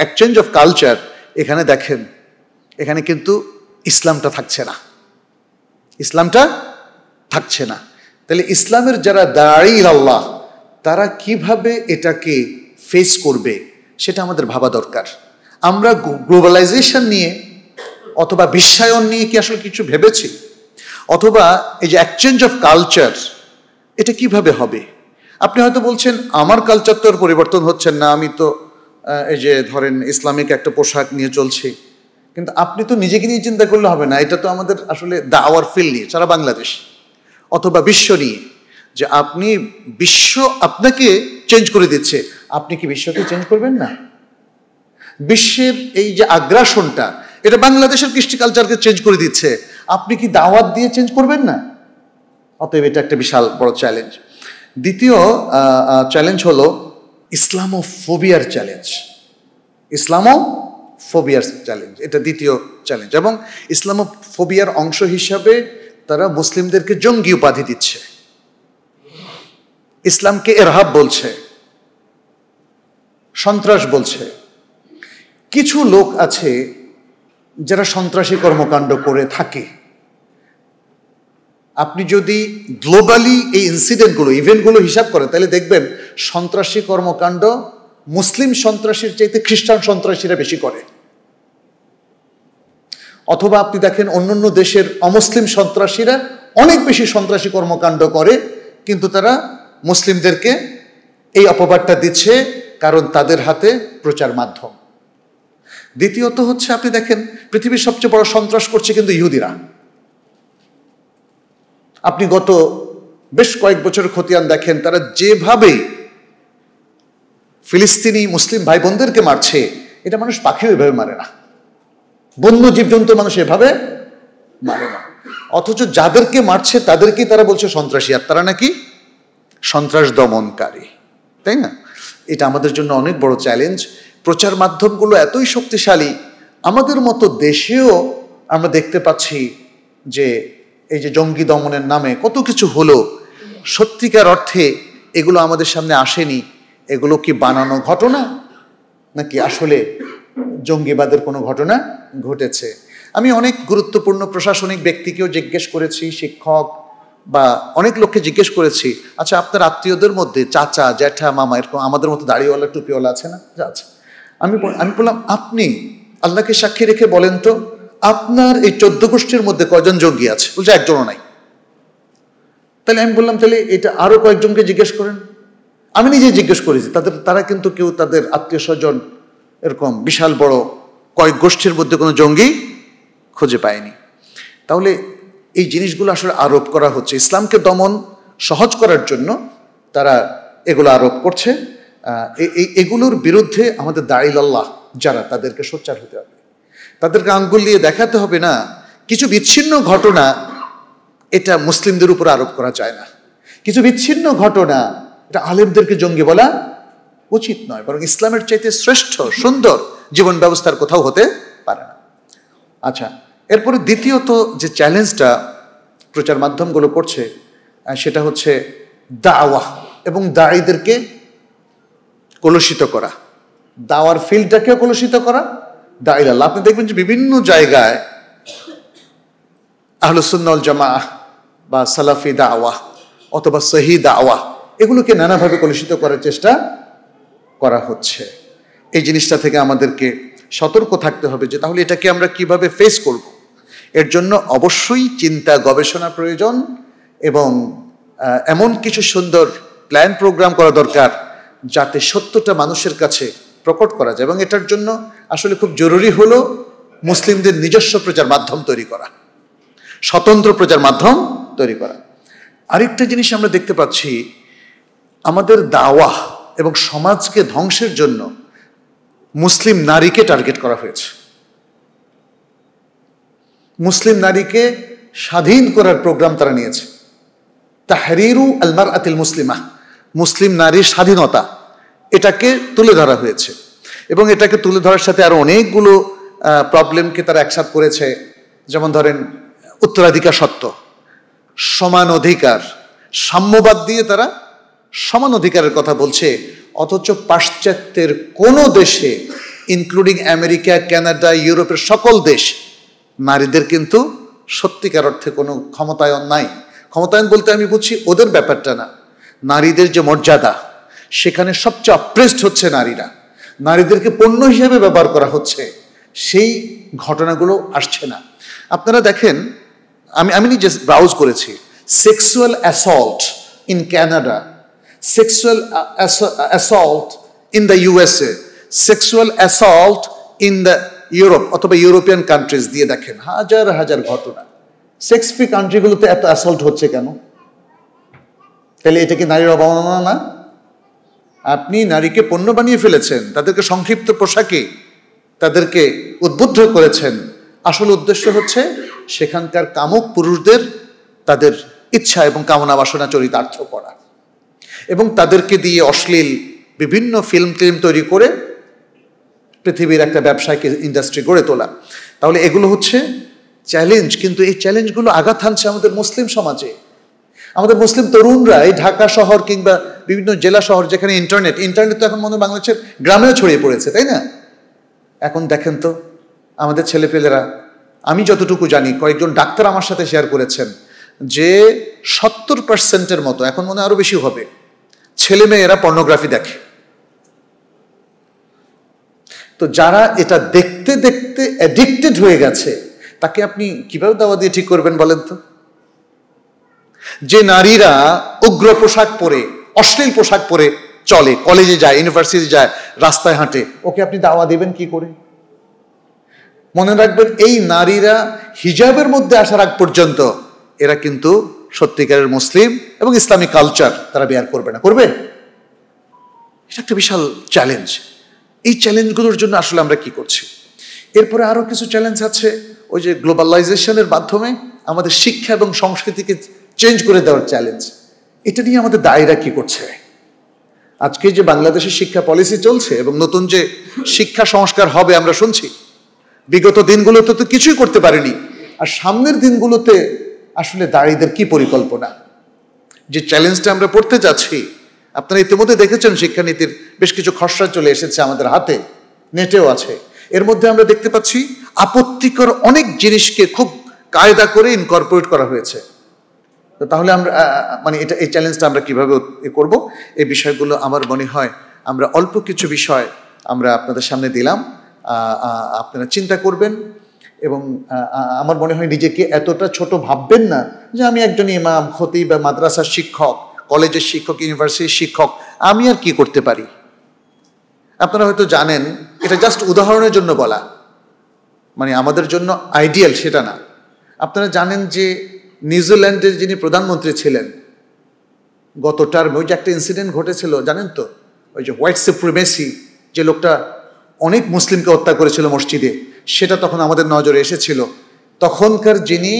এক্সচেঞ্জ অফ কালচার, এখানে দেখেন, এখানে কিন্তু ইসলামটা থাকছে না, ইসলামটা থাকছে না। তাহলে ইসলামের যারা দাঈ আল্লাহ, তারা কিভাবে এটাকে ফেস করবে সেটা আমাদের ভাবা দরকার। আমরা গ্লোবালাইজেশন নিয়ে অথবা বিশ্বায়ন নিয়ে কি আসলে কিছু ভেবেছি? অথবা এই যে এক্সচেঞ্জ অফ কালচার, এটা কিভাবে হবে? আপনি হয়তো বলছেন আমার কালচার তো আর পরিবর্তন হচ্ছে না, আমি তো এই যে ধরেন ইসলামিক একটা পোশাক নিয়ে চলছি। কিন্তু আপনি তো নিজেকে নিয়ে চিন্তা করলে হবে না, এটা তো আমাদের আসলে দাওয়ার ফিল্ড নিয়ে, সারা বাংলাদেশ অথবা বিশ্ব নিয়ে, যে আপনি বিশ্ব আপনাকে চেঞ্জ করে দিচ্ছে, আপনি কি বিশ্বকে চেঞ্জ করবেন না? বিশ্বের এই যে আগ্রাসনটা, এটা বাংলাদেশের কৃষ্টি কালচারকে চেঞ্জ করে দিচ্ছে, আপনি কি দাওয়াত দিয়ে চেঞ্জ করবেন না? অতএব এটা একটা বিশাল বড় চ্যালেঞ্জ। দ্বিতীয় চ্যালেঞ্জ হলো ইসলামোফোবিয়ার চ্যালেঞ্জ। ইসলামোফোবিয়ার চ্যালেঞ্জ, এটা দ্বিতীয় চ্যালেঞ্জ। এবং ইসলামোফোবিয়ার অংশ হিসাবে তারা মুসলিমদেরকে জঙ্গি উপাধি দিচ্ছে, ইসলামকে ইরহাব বলছে, সন্ত্রাস বলছে। কিছু লোক আছে যারা সন্ত্রাসী কর্মকাণ্ড করে থাকে। আপনি যদি গ্লোবালি এই ইনসিডেন্টগুলো, ইভেন্টগুলো হিসাব করেন, তাহলে দেখবেন সন্ত্রাসী কর্মকাণ্ড মুসলিম সন্ত্রাসীর চাইতে খ্রিস্টান সন্ত্রাসীরা বেশি করে। অথবা আপনি দেখেন অন্যান্য দেশের অমুসলিম সন্ত্রাসীরা অনেক বেশি সন্ত্রাসী কর্মকাণ্ড করে, কিন্তু তারা মুসলিমদেরকে এই অপবাদটা দিচ্ছে, কারণ তাদের হাতে প্রচার মাধ্যম। দ্বিতীয়ত হচ্ছে, আপনি দেখেন পৃথিবীর সবচেয়ে বড় সন্ত্রাস করছে কিন্তু ইহুদিরা। আপনি গত বেশ কয়েক বছরের খতিয়ান দেখেন, তারা যেভাবে ফিলিস্তিনি মুসলিম ভাই বোনদেরকে মারছে, এটা মানুষ পাখিও এভাবে মারে না, বন্য জীবজন্তু মানুষ এভাবে মারে না। অথচ যাদেরকে মারছে তাদেরকেই তারা বলছে সন্ত্রাসী, আর তারা নাকি সন্ত্রাস দমনকারী, তাই না? এটা আমাদের জন্য অনেক বড় চ্যালেঞ্জ। প্রচার মাধ্যমগুলো এতই শক্তিশালী, আমাদের মতো দেশেও আমরা দেখতে পাচ্ছি যে এই যে জঙ্গি দমনের নামে কত কিছু হলো, সত্যিকার অর্থে এগুলো আমাদের সামনে আসেনি। এগুলো কি বানানো ঘটনা, নাকি আসলে জঙ্গিবাদের কোনো ঘটনা ঘটেছে? আমি অনেক গুরুত্বপূর্ণ প্রশাসনিক ব্যক্তিকেও জিজ্ঞেস করেছি, শিক্ষক বা অনেক লোককে জিজ্ঞেস করেছি, আচ্ছা আপনার আত্মীয়দের মধ্যে চাচা, জ্যাঠা, মামা এরকম আমাদের মতো দাড়িওয়ালা, টুপিওয়ালা আছে না? আচ্ছা, আমি বললাম আপনি আল্লাহকে সাক্ষী রেখে বলেন তো, আপনার এই 14 গোষ্ঠীর মধ্যে কয়জন জঙ্গি আছে? বলছে একজনও নাই। তাহলে আমি বললাম তাহলে এটা আরো কয়েকজনকে জিজ্ঞেস করেন। আমি নিজে জিজ্ঞেস করেছি, তারা কিন্তু কেউ তাদের আত্মীয় স্বজন এরকম বিশাল বড় কয়েক গোষ্ঠীর মধ্যে কোনো জঙ্গি খুঁজে পায়নি। তাহলে এই জিনিসগুলো আসলে আরোপ করা হচ্ছে ইসলামকে দমন সহজ করার জন্য, তারা এগুলো আরোপ করছে। এগুলোর বিরুদ্ধে আমাদের দাঈলাল্লাহ যারা, তাদেরকে সোচ্চার হতে হবে, তাদেরকে আঙ্গুল দিয়ে দেখাতে হবে না কিছু বিচ্ছিন্ন ঘটনা এটা মুসলিমদের উপর আরোপ করা যায় না, কিছু বিচ্ছিন্ন ঘটনা এটা আলেমদেরকে জঙ্গি বলা উচিত নয়, বরং ইসলামের চাইতে শ্রেষ্ঠ সুন্দর জীবন ব্যবস্থার কোথাও হতে পারে না। আচ্ছা, এরপরে দ্বিতীয়ত যে চ্যালেঞ্জটা প্রচার মাধ্যমগুলো করছে সেটা হচ্ছে দাওয়াহ এবং দাঈদেরকে কলুষিত করা, দাওয়ার ফিল্ডটাকেও কলুষিত করা। দাঈলাল্লাহ আপনি দেখবেন যে বিভিন্ন জায়গায় আহলুস সুন্নাহ ওয়াল জামাআহ বা সালাফি দাওয়াহ অথবা সহি দাওয়াহ এগুলোকে নানাভাবে কলুষিত করার চেষ্টা করা হচ্ছে। এই জিনিসটা থেকে আমাদেরকে সতর্ক থাকতে হবে যে তাহলে এটাকে আমরা কিভাবে ফেস করব। এর জন্য অবশ্যই চিন্তা গবেষণা প্রয়োজন এবং এমন কিছু সুন্দর প্ল্যান প্রোগ্রাম করা দরকার যাতে সত্যটা মানুষের কাছে প্রকট করা যায়। এবং এটার জন্য আসলে খুব জরুরি হলো মুসলিমদের নিজস্ব প্রচার মাধ্যম তৈরি করা, স্বতন্ত্র প্রচার মাধ্যম তৈরি করা। আরেকটা জিনিস আমরা দেখতে পাচ্ছি, আমাদের দাওয়াহ এবং সমাজকে ধ্বংসের জন্য মুসলিম নারীকে টার্গেট করা হয়েছে। মুসলিম নারীকে স্বাধীন করার প্রোগ্রাম তারা নিয়েছে। তাহরিরু আল মারআতিল মুসলিমা, মুসলিম নারীর স্বাধীনতা, এটাকে তুলে ধরা হয়েছে। এবং এটাকে তুলে ধরার সাথে আরো অনেকগুলো প্রবলেমকে তারা অ্যাকসেপ্ট করেছে। যেমন ধরেন উত্তরাধিকার সত্ত্ব, সমান অধিকার, সাম্যবাদ দিয়ে তারা সমান অধিকারের কথা বলছে। অথচ পাশ্চাত্যের কোনো দেশে ইনক্লুডিং আমেরিকা, কানাডা, ইউরোপের সকল দেশ নারীদের কিন্তু সত্যিকার অর্থে কোনো ক্ষমতায়ন নাই। ক্ষমতায়ন বলতে আমি বুঝছি ওদের ব্যাপারটা না, নারীদের যে মর্যাদা সেখানে সবচেয়ে অপ্রেসড হচ্ছে নারীরা, নারীদেরকে পণ্য হিসেবে ব্যবহার করা হচ্ছে, সেই ঘটনাগুলো আসছে না। আপনারা দেখেন, আমি নিজে ব্রাউজ করেছি, sexual assault in Canada, sexual assault in the USA, sexual assault in the Europe অথবা ইউরোপিয়ান কান্ট্রিজ দিয়ে দেখেন হাজার হাজার ঘটনা। সেক্স ফ্রি কান্ট্রিগুলোতে এত অ্যাসল্ট হচ্ছে কেন? তাহলে এটা কি নারীর অবমাননা না? আপনি নারীকে পণ্য বানিয়ে ফেলেছেন, তাদেরকে সংক্ষিপ্ত পোশাকে তাদেরকে উদ্বুদ্ধ করেছেন। আসল উদ্দেশ্য হচ্ছে সেখানকার কামুক পুরুষদের তাদের ইচ্ছা এবং কামনা বাসনা চরিতার্থ করা এবং তাদেরকে দিয়ে অশ্লীল বিভিন্ন ফিল্ম তৈরি করে পৃথিবীর একটা ব্যবসায়িক ইন্ডাস্ট্রি গড়ে তোলা। তাহলে এগুলো হচ্ছে চ্যালেঞ্জ, কিন্তু এই চ্যালেঞ্জগুলো আঘাত হানছে আমাদের মুসলিম সমাজে। আমাদের মুসলিম তরুণরা এই ঢাকা শহর কিংবা বিভিন্ন জেলা শহর যেখানে ইন্টারনেট তো এখন মনে হয় বাংলাদেশের গ্রামেও ছড়িয়ে পড়েছে, তাই না? এখন দেখেন তো আমাদের ছেলেপেলেরা, আমি যতটুকু জানি, কয়েকজন ডাক্তার আমার সাথে শেয়ার করেছেন যে 70% মতো, এখন মনে আরো বেশি হবে, ছেলে মেয়েরা পর্নোগ্রাফি দেখে। তো যারা এটা দেখতে দেখতে অ্যাডিক্টেড হয়ে গেছে তাকে আপনি কিভাবে দাওয়া দিয়ে ঠিক করবেন বলেন তো? যে নারীরা উগ্র পোশাক পরে, অশ্লীল পোশাক পরে চলে, কলেজে যায়, ইউনিভার্সিটি যায়, রাস্তায় হাঁটে, ওকে আপনি দাওয়া দেবেন কি করে? মনে রাখবেন, এই নারীরা হিজাবের মধ্যে আসার আগ পর্যন্ত এরা কিন্তু সত্যিকারের মুসলিম এবং ইসলামিক কালচার তারা বেয়ার করবে না। করবে? এটা একটা বিশাল চ্যালেঞ্জ। এই চ্যালেঞ্জগুলোর জন্য আসলে আমরা কি করছি? এরপরে আরো কিছু চ্যালেঞ্জ আছে, ওই যে গ্লোবালাইজেশনের মাধ্যমে আমাদের শিক্ষা এবং সংস্কৃতিকে চেঞ্জ করে দেওয়ার চ্যালেঞ্জ। এটা নিয়ে আমাদের দায়ীরা কি করছে? আজকে যে বাংলাদেশের শিক্ষা পলিসি চলছে এবং নতুন যে শিক্ষা সংস্কার হবে আমরা শুনছি, বিগত দিনগুলোতে তো কিছুই করতে পারেনি। আর সামনের দিনগুলোতে আসলে দায়ীদের কি পরিকল্পনা? যে চ্যালেঞ্জটা আমরা পড়তে যাচ্ছি, আপনারা ইতিমধ্যে দেখেছেন শিক্ষানীতির বেশ কিছু খসড়া চলে এসেছে আমাদের হাতে, নেটেও আছে। এর মধ্যে আমরা দেখতে পাচ্ছি আপত্তিকর অনেক জিনিসকে খুব কায়দা করে ইনকর্পোরেট করা হয়েছে। তো তাহলে আমরা এই চ্যালেঞ্জটা আমরা কিভাবে করব? এই বিষয়গুলো আমার মনে হয় আমরা অল্প কিছু বিষয় আমরা আপনাদের সামনে দিলাম, আপনারা চিন্তা করবেন এবং আমার মনে হয় নিজেকে এতটা ছোট ভাববেন না যে আমি একজন ইমাম, খতিব বা মাদ্রাসার শিক্ষক, কলেজের শিক্ষক, ইউনিভার্সিটির শিক্ষক, আমি আর কি করতে পারি। আপনারা হয়তো জানেন, এটা জাস্ট উদাহরণের জন্য বলা, মানে আমাদের জন্য আইডিয়াল সেটা না। আপনারা জানেন যে নিউজিল্যান্ডের যিনি প্রধানমন্ত্রী ছিলেন গত টার্মে, ওই যে একটা ইনসিডেন্ট ঘটেছিল জানেন তো, ওই যে হোয়াইট সুপ্রিমেসি, যে লোকটা অনেক মুসলিমকে হত্যা করেছিল মসজিদে, সেটা তখন আমাদের নজরে এসেছিল। তখনকার যিনি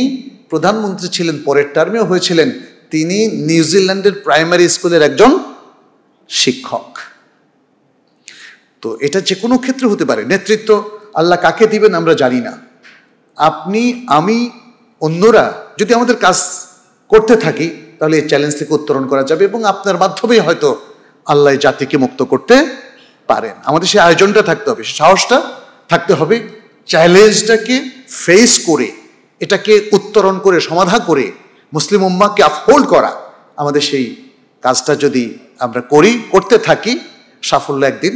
প্রধানমন্ত্রী ছিলেন, পরের টার্মেও হয়েছিলেন, তিনি নিউজিল্যান্ডের প্রাইমারি স্কুলের একজন শিক্ষক। তো এটা যে কোনো ক্ষেত্রে হতে পারে। নেতৃত্ব আল্লাহ কাকে দিবেন আমরা জানি না। আপনি, আমি, অন্যরা যদি আমাদের কাজ করতে থাকি তাহলে এই চ্যালেঞ্জ থেকে উত্তরণ করা যাবে এবং আপনার মাধ্যমেই হয়তো আল্লাহ জাতিকে মুক্ত করতে পারেন। আমাদের সেই আয়োজনটা থাকতে হবে, সাহসটা থাকতে হবে, চ্যালেঞ্জটাকে ফেস করে, এটাকে উত্তরণ করে, সমাধান করে মুসলিম উম্মাহকে আপহোল্ড করা। আমাদের সেই কাজটা যদি আমরা করতে থাকি, সাফল্য একদিন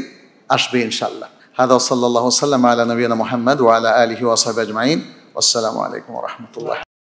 আসবে ইনশাআল্লাহ। হাদা সাল্লাল্লাহু সাল্লাম আলা নবিয়িনা মুহাম্মদ ওয়া আলা আলিহি ওয়া সাহবিহি আজমাইন। আসসালামু আলাইকুম ওয়া রাহমাতুল্লাহ।